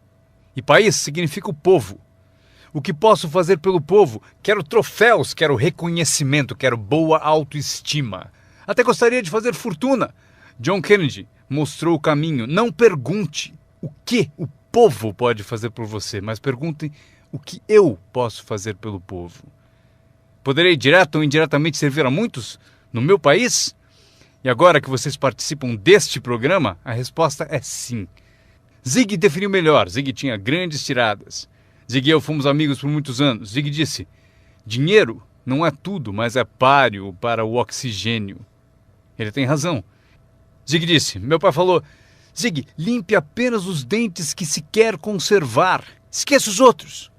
E país significa o povo. O que posso fazer pelo povo? Quero troféus, quero reconhecimento, quero boa autoestima. Até gostaria de fazer fortuna. John Kennedy mostrou o caminho. Não pergunte o que o povo pode fazer por você, mas pergunte o que eu posso fazer pelo povo. Poderei direto ou indiretamente servir a muitos no meu país? E agora que vocês participam deste programa, a resposta é sim. Zig definiu melhor. Zig tinha grandes tiradas. Zig e eu fomos amigos por muitos anos. Zig disse: dinheiro não é tudo, mas é páreo para o oxigênio. Ele tem razão. Zig disse: meu pai falou: Zig, limpe apenas os dentes que se quer conservar. Esqueça os outros.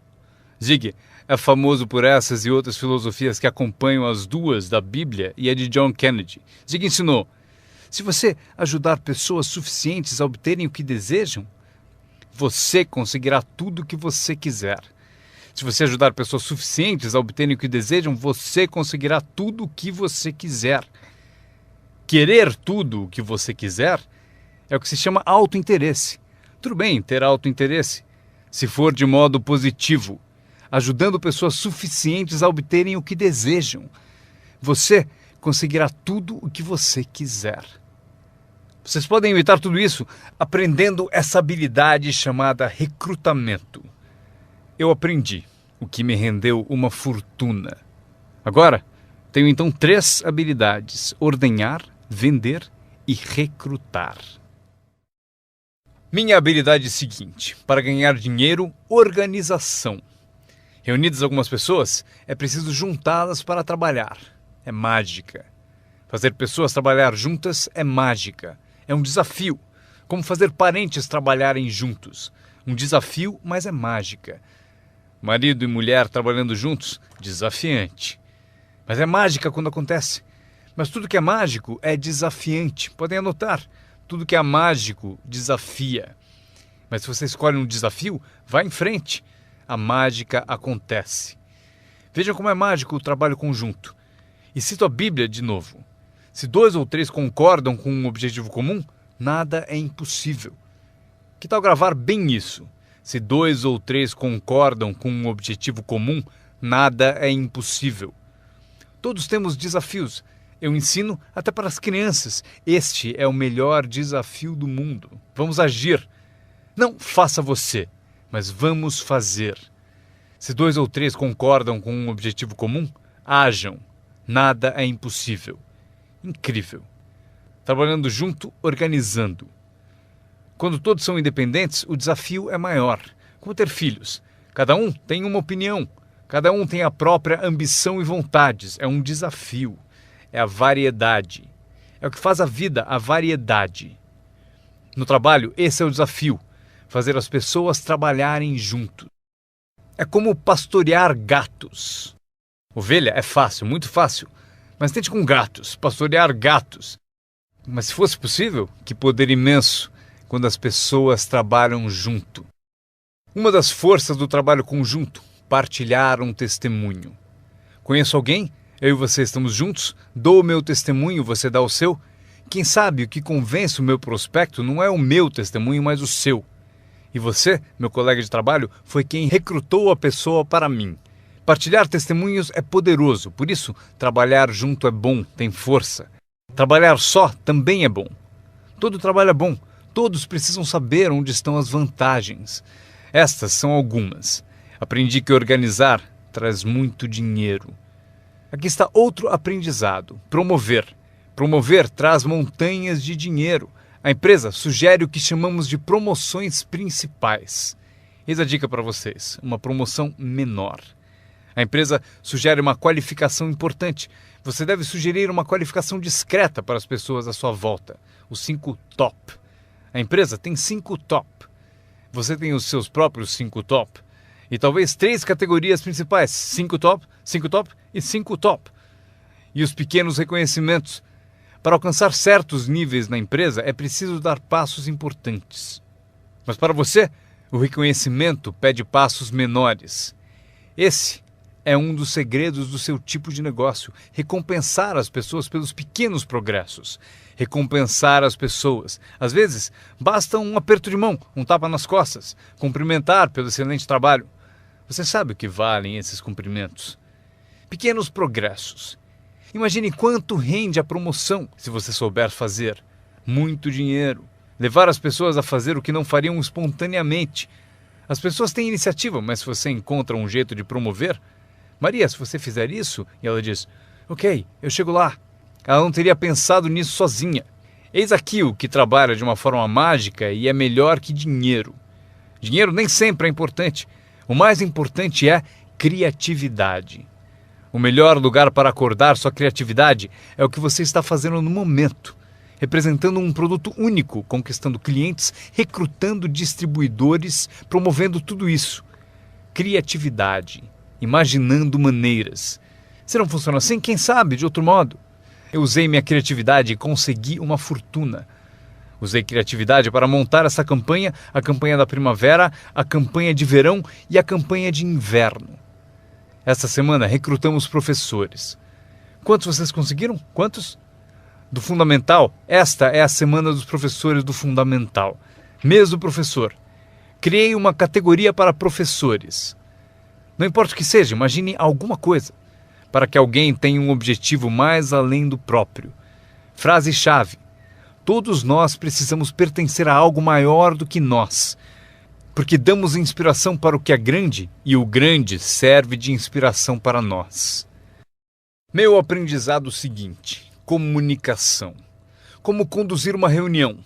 Zig é famoso por essas e outras filosofias que acompanham as duas da Bíblia e a de John Kennedy. Zig ensinou: se você ajudar pessoas suficientes a obterem o que desejam, você conseguirá tudo o que você quiser. Se você ajudar pessoas suficientes a obterem o que desejam, você conseguirá tudo o que você quiser. Querer tudo o que você quiser é o que se chama autointeresse. Tudo bem ter autointeresse, se for de modo positivo, ajudando pessoas suficientes a obterem o que desejam. Você conseguirá tudo o que você quiser. Vocês podem evitar tudo isso aprendendo essa habilidade chamada recrutamento. Eu aprendi, o que me rendeu uma fortuna. Agora, tenho então 3 habilidades: ordenhar, vender e recrutar. Minha habilidade seguinte: para ganhar dinheiro, organização. Reunidas algumas pessoas, é preciso juntá-las para trabalhar. É mágica. Fazer pessoas trabalhar juntas é mágica. É um desafio. Como fazer parentes trabalharem juntos. Um desafio, mas é mágica. Marido e mulher trabalhando juntos, desafiante. Mas é mágica quando acontece. Mas tudo que é mágico é desafiante. Podem anotar. Tudo que é mágico desafia. Mas se você escolhe um desafio, vá em frente. A mágica acontece. Vejam como é mágico o trabalho conjunto. E cito a Bíblia de novo. Se 2 ou 3 concordam com um objetivo comum, nada é impossível. Que tal gravar bem isso? Se 2 ou 3 concordam com um objetivo comum, nada é impossível. Todos temos desafios. Eu ensino até para as crianças. Este é o melhor desafio do mundo. Vamos agir. Não faça você, mas vamos fazer. Se 2 ou 3 concordam com um objetivo comum, hajam. Nada é impossível. Incrível. Trabalhando junto, organizando. Quando todos são independentes, o desafio é maior. Como ter filhos. Cada um tem uma opinião. Cada um tem a própria ambição e vontades. É um desafio. É a variedade. É o que faz a vida, a variedade. No trabalho, esse é o desafio. Fazer as pessoas trabalharem junto. É como pastorear gatos. Ovelha é fácil, muito fácil. Mas tente com gatos, pastorear gatos. Mas se fosse possível, que poder imenso quando as pessoas trabalham junto. Uma das forças do trabalho conjunto, partilhar um testemunho. Conheço alguém? Eu e você estamos juntos? Dou o meu testemunho, você dá o seu? Quem sabe o que convence o meu prospecto não é o meu testemunho, mas o seu. E você, meu colega de trabalho, foi quem recrutou a pessoa para mim. Partilhar testemunhos é poderoso, por isso trabalhar junto é bom, tem força. Trabalhar só também é bom. Todo trabalho é bom, todos precisam saber onde estão as vantagens. Estas são algumas. Aprendi que organizar traz muito dinheiro. Aqui está outro aprendizado, promover. Promover traz montanhas de dinheiro. A empresa sugere o que chamamos de promoções principais. Eis a dica para vocês, uma promoção menor. A empresa sugere uma qualificação importante. Você deve sugerir uma qualificação discreta para as pessoas à sua volta. Os 5 top. A empresa tem 5 top. Você tem os seus próprios 5 top. E talvez 3 categorias principais. 5 top e 5 top. E os pequenos reconhecimentos. Para alcançar certos níveis na empresa, é preciso dar passos importantes. Mas para você, o reconhecimento pede passos menores. Esse é um dos segredos do seu tipo de negócio. Recompensar as pessoas pelos pequenos progressos. Recompensar as pessoas. Às vezes, basta um aperto de mão, um tapa nas costas. Cumprimentar pelo excelente trabalho. Você sabe o que valem esses cumprimentos. Pequenos progressos. Imagine quanto rende a promoção se você souber fazer. Muito dinheiro. Levar as pessoas a fazer o que não fariam espontaneamente. As pessoas têm iniciativa, mas se você encontra um jeito de promover... Maria, se você fizer isso... E ela diz, ok, eu chego lá. Ela não teria pensado nisso sozinha. Eis aqui o que trabalha de uma forma mágica e é melhor que dinheiro. Dinheiro nem sempre é importante. O mais importante é criatividade. O melhor lugar para acordar sua criatividade é o que você está fazendo no momento. Representando um produto único, conquistando clientes, recrutando distribuidores, promovendo tudo isso. Criatividade. Imaginando maneiras. Se não funciona assim, quem sabe de outro modo? Eu usei minha criatividade e consegui uma fortuna. Usei criatividade para montar essa campanha, a campanha da primavera, a campanha de verão e a campanha de inverno. Esta semana recrutamos professores. Quantos vocês conseguiram? Quantos? Do Fundamental, esta é a semana dos professores do Fundamental. Mês do professor. Criei uma categoria para professores. Não importa o que seja, imagine alguma coisa, para que alguém tenha um objetivo mais além do próprio. Frase-chave. Todos nós precisamos pertencer a algo maior do que nós, porque damos inspiração para o que é grande e o grande serve de inspiração para nós. Meu aprendizado seguinte: comunicação. Como conduzir uma reunião.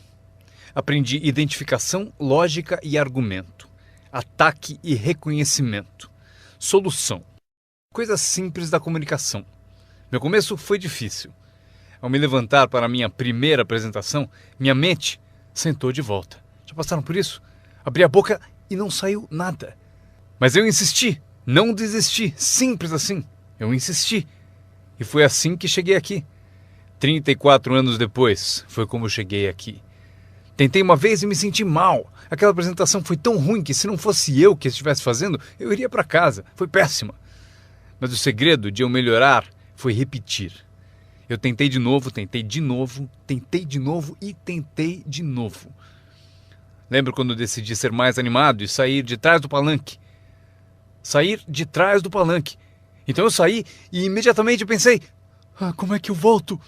Aprendi identificação, lógica e argumento. Ataque e reconhecimento. Solução. Coisas simples da comunicação. Meu começo foi difícil. Ao me levantar para a minha primeira apresentação, minha mente Sentou de volta. Já passaram por isso? Abri a boca e não saiu nada. Mas eu insisti, não desisti, simples assim. Eu insisti. E foi assim que cheguei aqui. 34 anos depois, foi como eu cheguei aqui. Tentei uma vez e me senti mal. Aquela apresentação foi tão ruim que se não fosse eu que estivesse fazendo, eu iria para casa. Foi péssima. Mas o segredo de eu melhorar foi repetir. Eu tentei de novo, tentei de novo, tentei de novo e tentei de novo. Lembro quando decidi ser mais animado e sair de trás do palanque. Sair de trás do palanque. Então eu saí e imediatamente pensei, como é que eu volto?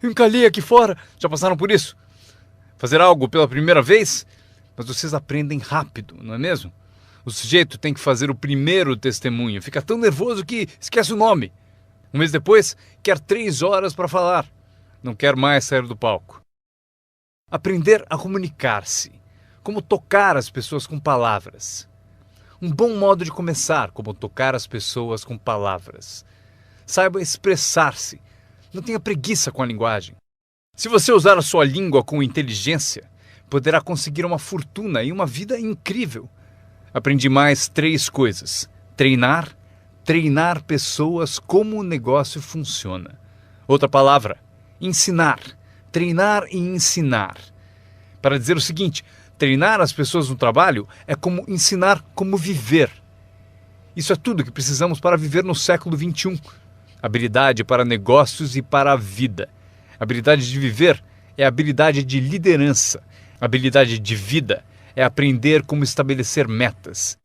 Eu encalhei aqui fora. Já passaram por isso? Fazer algo pela primeira vez? Mas vocês aprendem rápido, não é mesmo? O sujeito tem que fazer o primeiro testemunho. Fica tão nervoso que esquece o nome. Um mês depois, quer 3 horas para falar. Não quer mais sair do palco. Aprender a comunicar-se. Como tocar as pessoas com palavras. Um bom modo de começar, como tocar as pessoas com palavras. Saiba expressar-se. Não tenha preguiça com a linguagem. Se você usar a sua língua com inteligência, poderá conseguir uma fortuna e uma vida incrível. Aprendi mais 3 coisas. Treinar pessoas como o negócio funciona. Outra palavra, ensinar. Treinar e ensinar. Para dizer o seguinte, treinar as pessoas no trabalho é como ensinar como viver. Isso é tudo que precisamos para viver no século XXI. Habilidade para negócios e para a vida. Habilidade de viver é habilidade de liderança. Habilidade de vida é aprender como estabelecer metas.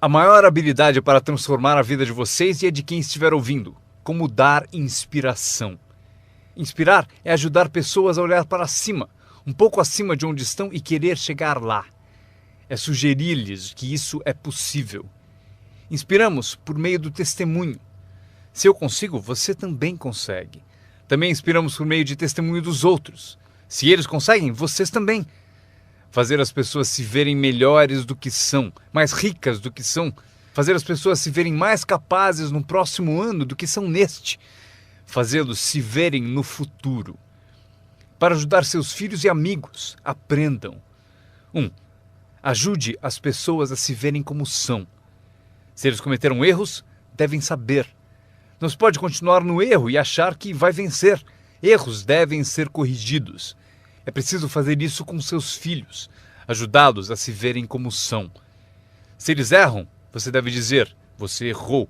A maior habilidade para transformar a vida de vocês e a de quem estiver ouvindo. Como dar inspiração. Inspirar é ajudar pessoas a olhar para cima, um pouco acima de onde estão e querer chegar lá. É sugerir-lhes que isso é possível. Inspiramos por meio do testemunho. Se eu consigo, você também consegue. Também inspiramos por meio de testemunho dos outros. Se eles conseguem, vocês também. Fazer as pessoas se verem melhores do que são, mais ricas do que são. Fazer as pessoas se verem mais capazes no próximo ano do que são neste. Fazê-los se verem no futuro. Para ajudar seus filhos e amigos, aprendam. 1. Ajude as pessoas a se verem como são. Se eles cometeram erros, devem saber. Não se pode continuar no erro e achar que vai vencer. Erros devem ser corrigidos. É preciso fazer isso com seus filhos, ajudá-los a se verem como são. Se eles erram, você deve dizer, você errou.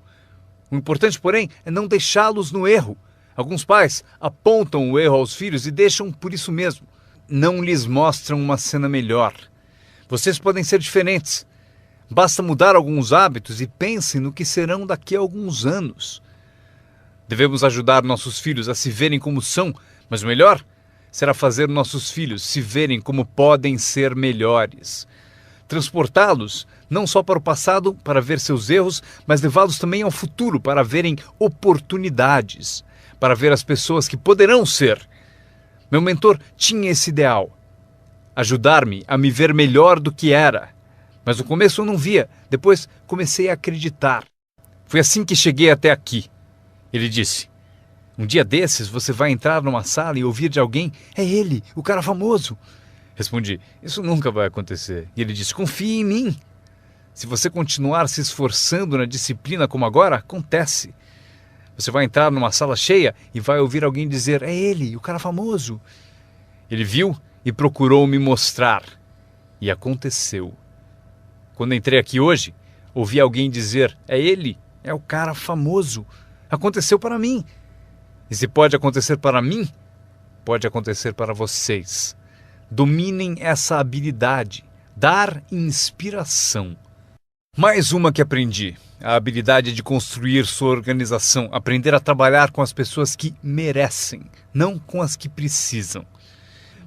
O importante, porém, é não deixá-los no erro. Alguns pais apontam o erro aos filhos e deixam por isso mesmo. Não lhes mostram uma cena melhor. Vocês podem ser diferentes. Basta mudar alguns hábitos e pensem no que serão daqui a alguns anos. Devemos ajudar nossos filhos a se verem como são, mas o melhor será fazer nossos filhos se verem como podem ser melhores. Transportá-los não só para o passado para ver seus erros, mas levá-los também ao futuro para verem oportunidades, para ver as pessoas que poderão ser. Meu mentor tinha esse ideal, ajudar-me a me ver melhor do que era. Mas no começo eu não via, depois comecei a acreditar. Foi assim que cheguei até aqui. Ele disse, um dia desses você vai entrar numa sala e ouvir de alguém, é ele, o cara famoso. Respondi, isso nunca vai acontecer. E ele disse, confie em mim. Se você continuar se esforçando na disciplina como agora, acontece. Você vai entrar numa sala cheia e vai ouvir alguém dizer, é ele, o cara famoso. Ele viu e procurou me mostrar. E aconteceu. Quando entrei aqui hoje, ouvi alguém dizer, é ele, é o cara famoso. Aconteceu para mim. E se pode acontecer para mim, pode acontecer para vocês. Dominem essa habilidade, dar inspiração. Mais uma que aprendi, a habilidade de construir sua organização, aprender a trabalhar com as pessoas que merecem, não com as que precisam.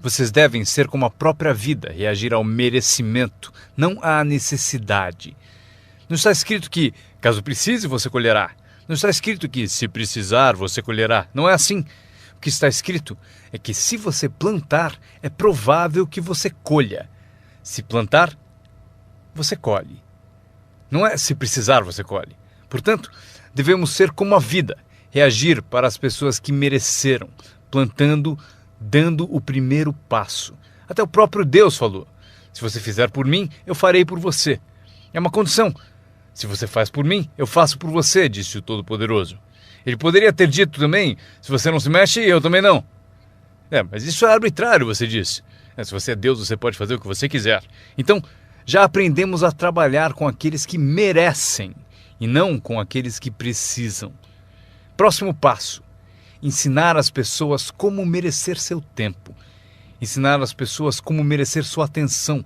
Vocês devem ser como a própria vida, reagir ao merecimento, não à necessidade. Não está escrito que, caso precise, você colherá. Não está escrito que, se precisar, você colherá. Não é assim. O que está escrito é que, se você plantar, é provável que você colha. Se plantar, você colhe. Não é se precisar, você colhe. Portanto, devemos ser como a vida, reagir para as pessoas que mereceram, plantando, dando o primeiro passo, Até o próprio Deus falou: se você fizer por mim, eu farei por você. É uma condição. Se você faz por mim, eu faço por você, disse o Todo-Poderoso. Ele poderia ter dito também: se você não se mexe, eu também não. Mas isso é arbitrário, você disse. Se você é Deus, você pode fazer o que você quiser. Então, já aprendemos a trabalhar com aqueles que merecem e não com aqueles que precisam. Próximo passo: ensinar as pessoas como merecer seu tempo. Ensinar as pessoas como merecer sua atenção.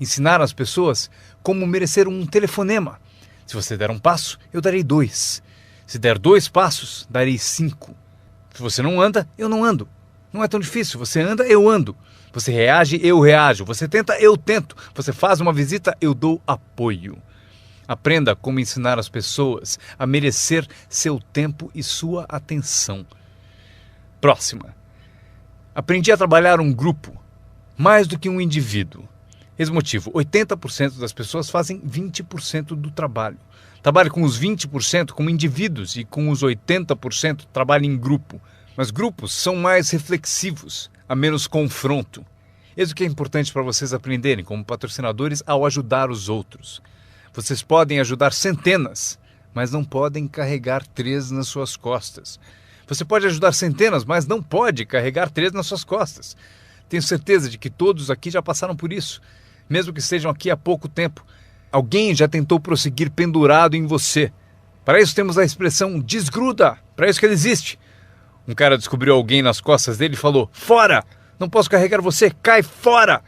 Ensinar as pessoas como merecer um telefonema. Se você der um passo, eu darei 2. Se der 2 passos, darei 5. Se você não anda, eu não ando. Não é tão difícil. Você anda, eu ando. Você reage, eu reajo. Você tenta, eu tento. Você faz uma visita, eu dou apoio. Aprenda como ensinar as pessoas a merecer seu tempo e sua atenção. Próxima. Aprendi a trabalhar um grupo, mais do que um indivíduo. Esse motivo: 80% das pessoas fazem 20% do trabalho. Trabalhe com os 20% como indivíduos e com os 80% trabalhe em grupo. Mas grupos são mais reflexivos, há menos confronto. Isso que é importante para vocês aprenderem como patrocinadores ao ajudar os outros. Vocês podem ajudar centenas, mas não podem carregar 3 nas suas costas. Você pode ajudar centenas, mas não pode carregar 3 nas suas costas. Tenho certeza de que todos aqui já passaram por isso. Mesmo que estejam aqui há pouco tempo, alguém já tentou prosseguir pendurado em você. Para isso temos a expressão desgruda, para isso que ele existe. Um cara descobriu alguém nas costas dele e falou: fora! Não posso carregar você, cai fora!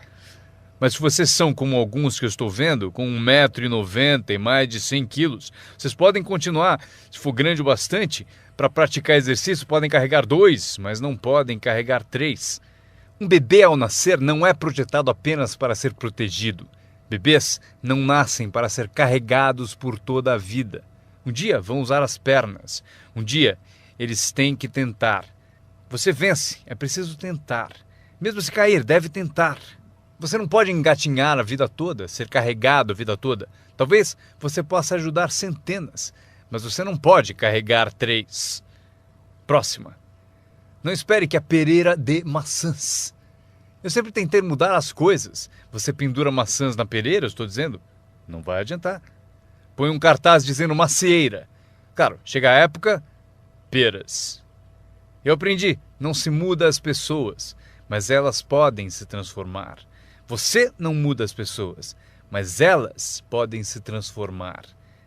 Mas se vocês são como alguns que eu estou vendo, com 1,90 m e mais de 100 quilos, vocês podem continuar. Se for grande o bastante, para praticar exercício podem carregar 2, mas não podem carregar 3. Um bebê ao nascer não é projetado apenas para ser protegido. Bebês não nascem para ser carregados por toda a vida. Um dia vão usar as pernas. Um dia eles têm que tentar. Você vence, é preciso tentar. Mesmo se cair, deve tentar. Você não pode engatinhar a vida toda, ser carregado a vida toda. Talvez você possa ajudar centenas, mas você não pode carregar 3. Próxima. Não espere que a pereira dê maçãs. Eu sempre tentei mudar as coisas. Você pendura maçãs na pereira, eu estou dizendo? Não vai adiantar. Põe um cartaz dizendo macieira. Claro, chega a época, peras. Eu aprendi, não se muda as pessoas, mas elas podem se transformar. Você não muda as pessoas, mas elas podem se transformar.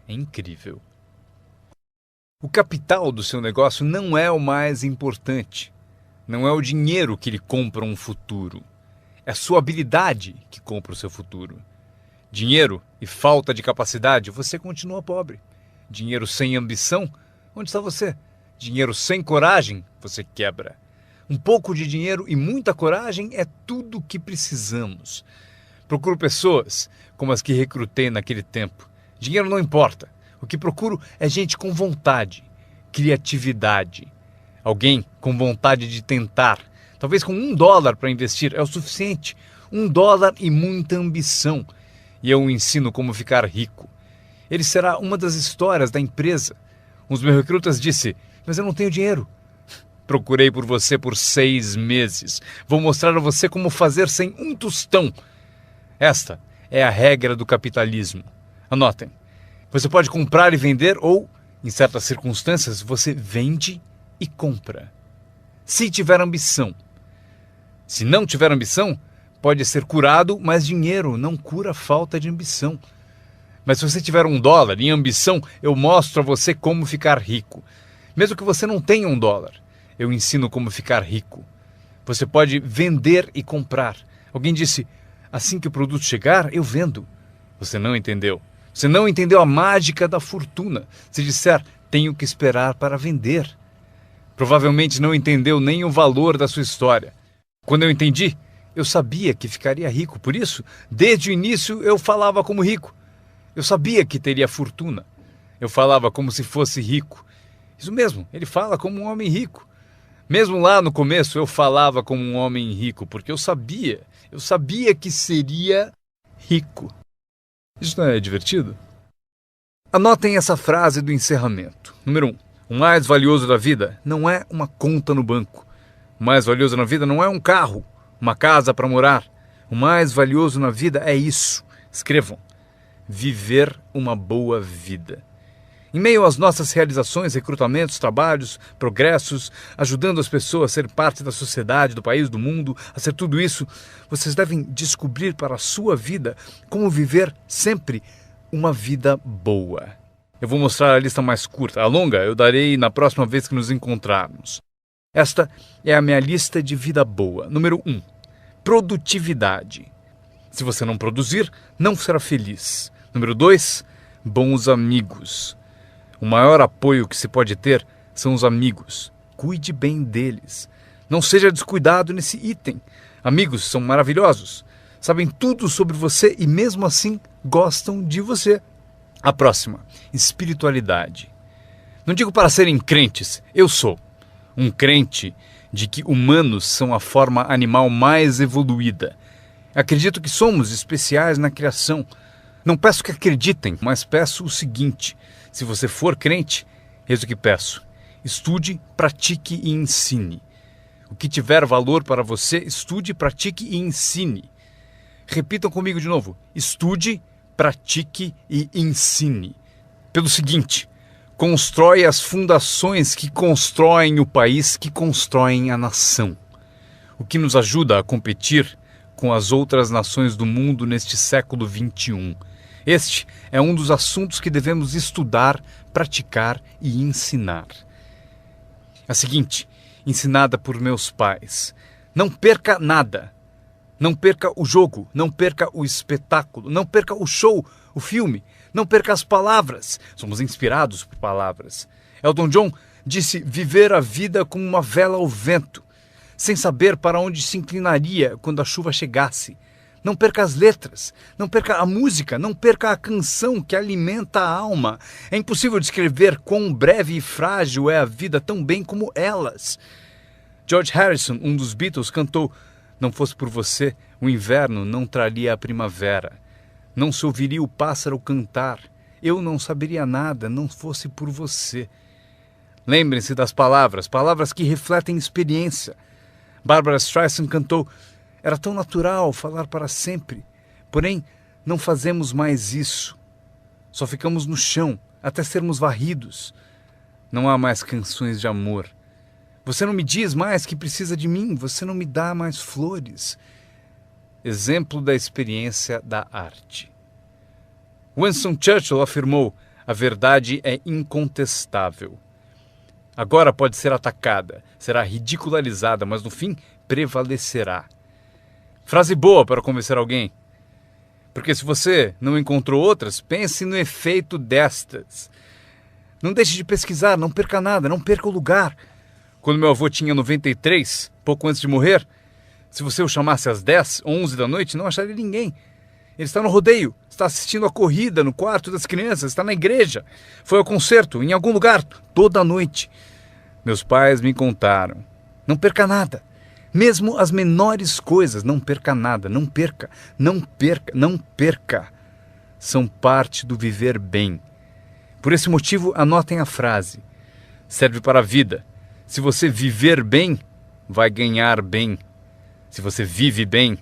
É incrível. O capital do seu negócio não é o mais importante. Não é o dinheiro que lhe compra um futuro. É a sua habilidade que compra o seu futuro. Dinheiro e falta de capacidade, você continua pobre. Dinheiro sem ambição, onde está você? Dinheiro sem coragem, você quebra. Um pouco de dinheiro e muita coragem é tudo o que precisamos. Procuro pessoas como as que recrutei naquele tempo. Dinheiro não importa. O que procuro é gente com vontade, criatividade. Alguém com vontade de tentar. Talvez com $1 para investir é o suficiente. $1 e muita ambição. E eu o ensino como ficar rico. Ele será uma das histórias da empresa. Um dos meus recrutas disse: mas eu não tenho dinheiro. Procurei por você por 6 meses. Vou mostrar a você como fazer sem um tostão. Esta é a regra do capitalismo. Anotem. Você pode comprar e vender ou, em certas circunstâncias, você vende e compra. Se tiver ambição. Se não tiver ambição, pode ser curado, mas dinheiro não cura a falta de ambição. Mas se você tiver $1 em ambição, eu mostro a você como ficar rico. Mesmo que você não tenha $1, eu ensino como ficar rico. Você pode vender e comprar. Alguém disse: assim que o produto chegar, eu vendo. Você não entendeu. Você não entendeu a mágica da fortuna. Se disser: tenho que esperar para vender. Provavelmente não entendeu nem o valor da sua história. Quando eu entendi, eu sabia que ficaria rico. Por isso, desde o início, eu falava como rico. Eu sabia que teria fortuna. Eu falava como se fosse rico. Isso mesmo, ele fala como um homem rico. Mesmo lá no começo, eu falava como um homem rico, porque eu sabia que seria rico. Isso não é divertido? Anotem essa frase do encerramento. Número 1. O mais valioso da vida não é uma conta no banco. O mais valioso na vida não é um carro uma casa para morar. O mais valioso na vida é isso. Escrevam: viver uma boa vida. Em meio às nossas realizações, recrutamentos, trabalhos, progressos, ajudando as pessoas a ser parte da sociedade, do país, do mundo, a ser tudo isso, vocês devem descobrir para a sua vida como viver sempre uma vida boa. Eu vou mostrar a lista mais curta. A longa eu darei na próxima vez que nos encontrarmos. Esta é a minha lista de vida boa. Número 1. Produtividade. Se você não produzir, não será feliz. Número 2. Bons amigos. O maior apoio que se pode ter são os amigos. Cuide bem deles. Não seja descuidado nesse item. Amigos são maravilhosos. Sabem tudo sobre você e mesmo assim gostam de você. A próxima, espiritualidade. Não digo para serem crentes, eu sou um crente de que humanos são a forma animal mais evoluída. Acredito que somos especiais na criação. Não peço que acreditem, mas peço o seguinte: se você for crente, eis o que peço: estude, pratique e ensine. O que tiver valor para você, estude, pratique e ensine. Repitam comigo de novo: estude, pratique e ensine. Pelo seguinte: constrói as fundações que constroem o país, que constroem a nação. O que nos ajuda a competir com as outras nações do mundo neste século XXI. Este é um dos assuntos que devemos estudar, praticar e ensinar. A seguinte, ensinada por meus pais: não perca nada. Não perca o jogo, não perca o espetáculo, não perca o show, o filme, não perca as palavras. Somos inspirados por palavras. Elton John disse viver a vida como uma vela ao vento, sem saber para onde se inclinaria quando a chuva chegasse. Não perca as letras, não perca a música, não perca a canção que alimenta a alma. É impossível descrever quão breve e frágil é a vida tão bem como elas. George Harrison, um dos Beatles, cantou: não fosse por você, o inverno não traria a primavera. Não se ouviria o pássaro cantar. Eu não saberia nada, não fosse por você. Lembrem-se das palavras, palavras que refletem experiência. Barbra Streisand cantou: era tão natural falar para sempre. Porém, não fazemos mais isso. Só ficamos no chão, até sermos varridos. Não há mais canções de amor. Você não me diz mais que precisa de mim, você não me dá mais flores. Exemplo da experiência da arte. Winston Churchill afirmou: a verdade é incontestável. Agora pode ser atacada, será ridicularizada, mas no fim prevalecerá. Frase boa para convencer alguém. Porque se você não encontrou outras, pense no efeito destas. Não deixe de pesquisar, não perca nada, não perca o lugar. Quando meu avô tinha 93, pouco antes de morrer, se você o chamasse às 10, 11 da noite, não acharia ninguém. Ele está no rodeio, está assistindo a corrida no quarto das crianças, está na igreja, foi ao concerto, em algum lugar, toda a noite. Meus pais me contaram: não perca nada, mesmo as menores coisas, não perca nada, não perca, não perca, não perca. São parte do viver bem. Por esse motivo, anotem a frase. Serve para a vida. Se você viver bem, vai ganhar bem. Se você vive bem,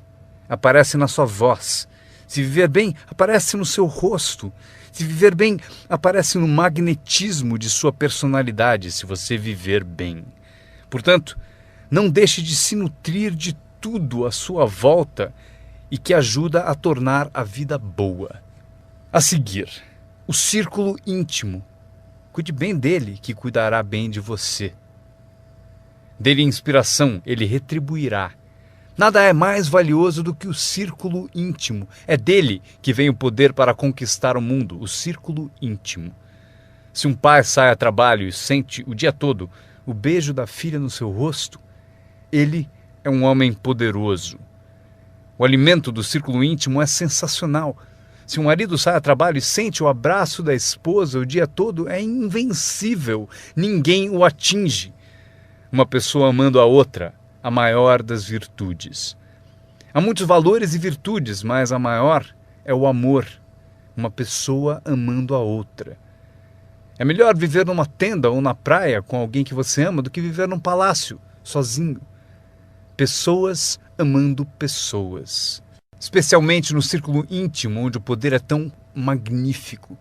aparece na sua voz. Se viver bem, aparece no seu rosto. Se viver bem, aparece no magnetismo de sua personalidade, se você viver bem. Portanto, não deixe de se nutrir de tudo à sua volta e que ajuda a tornar a vida boa. A seguir, o círculo íntimo. Cuide bem dele, que cuidará bem de você. Dê-lhe inspiração, ele retribuirá. Nada é mais valioso do que o círculo íntimo. É dele que vem o poder para conquistar o mundo, o círculo íntimo. Se um pai sai a trabalho e sente o dia todo o beijo da filha no seu rosto, ele é um homem poderoso. O alimento do círculo íntimo é sensacional. Se um marido sai a trabalho e sente o abraço da esposa o dia todo, é invencível. Ninguém o atinge. Uma pessoa amando a outra, a maior das virtudes. Há muitos valores e virtudes, mas a maior é o amor. Uma pessoa amando a outra. É melhor viver numa tenda ou na praia com alguém que você ama do que viver num palácio, sozinho. Pessoas amando pessoas. Especialmente no círculo íntimo, onde o poder é tão magnífico.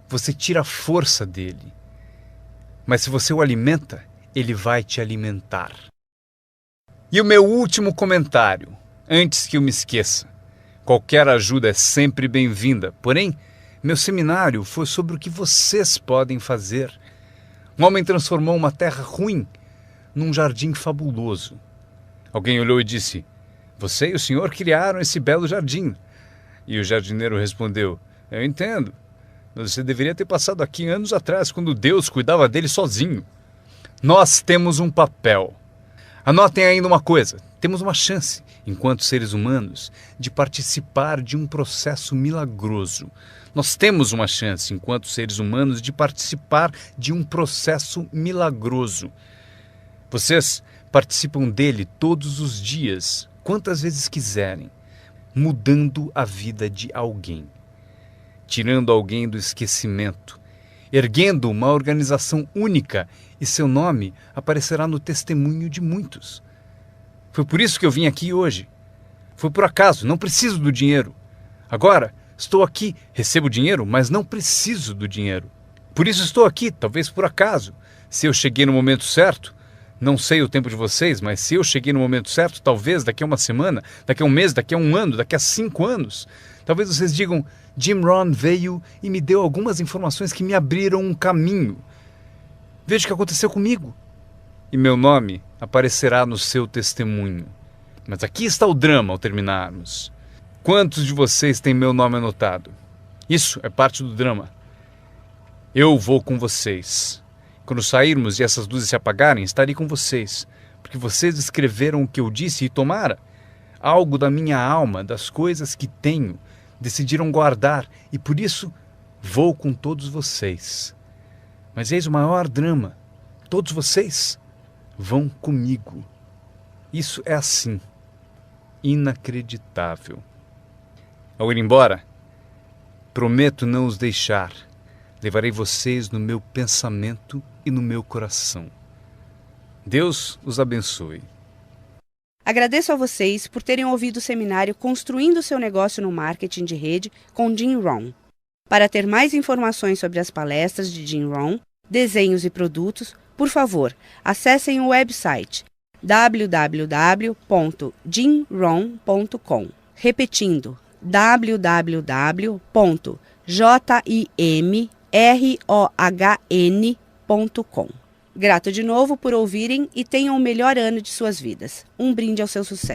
Você tira a força dele. Mas se você o alimenta, ele vai te alimentar. E o meu último comentário, antes que eu me esqueça. Qualquer ajuda é sempre bem-vinda, porém, meu seminário foi sobre o que vocês podem fazer. Um homem transformou uma terra ruim num jardim fabuloso. Alguém olhou e disse: "Você e o senhor criaram esse belo jardim." E o jardineiro respondeu: "Eu entendo. Você deveria ter passado aqui anos atrás, quando Deus cuidava dele sozinho." Nós temos um papel. Anotem ainda uma coisa. Temos uma chance, enquanto seres humanos, de participar de um processo milagroso. Nós temos uma chance, enquanto seres humanos, de participar de um processo milagroso. Vocês participam dele todos os dias, quantas vezes quiserem, mudando a vida de alguém, tirando alguém do esquecimento, erguendo uma organização única, e seu nome aparecerá no testemunho de muitos. Foi por isso que eu vim aqui hoje. Foi por acaso, não preciso do dinheiro. Agora, estou aqui, recebo dinheiro, mas não preciso do dinheiro. Por isso estou aqui, talvez por acaso. Se eu cheguei no momento certo, não sei o tempo de vocês, mas se eu cheguei no momento certo, talvez daqui a uma semana, daqui a um mês, daqui a um ano, daqui a 5 anos, talvez vocês digam: Jim Rohn veio e me deu algumas informações que me abriram um caminho. Veja o que aconteceu comigo. E meu nome aparecerá no seu testemunho. Mas aqui está o drama ao terminarmos. Quantos de vocês têm meu nome anotado? Isso é parte do drama. Eu vou com vocês. Quando sairmos e essas luzes se apagarem, estarei com vocês. Porque vocês escreveram o que eu disse e tomara algo da minha alma, das coisas que tenho, decidiram guardar, e por isso vou com todos vocês. Mas eis o maior drama. Todos vocês vão comigo. Isso é assim. Inacreditável. Ao ir embora, prometo não os deixar. Levarei vocês no meu pensamento e no meu coração. Deus os abençoe. Agradeço a vocês por terem ouvido o seminário Construindo seu Negócio no Marketing de Rede com Jim Rohn. Para ter mais informações sobre as palestras de Jim Rohn, desenhos e produtos, por favor, acessem o website www.jimrohn.com. Repetindo, www.jimrohn.com. Grato de novo por ouvirem e tenham o melhor ano de suas vidas. Um brinde ao seu sucesso.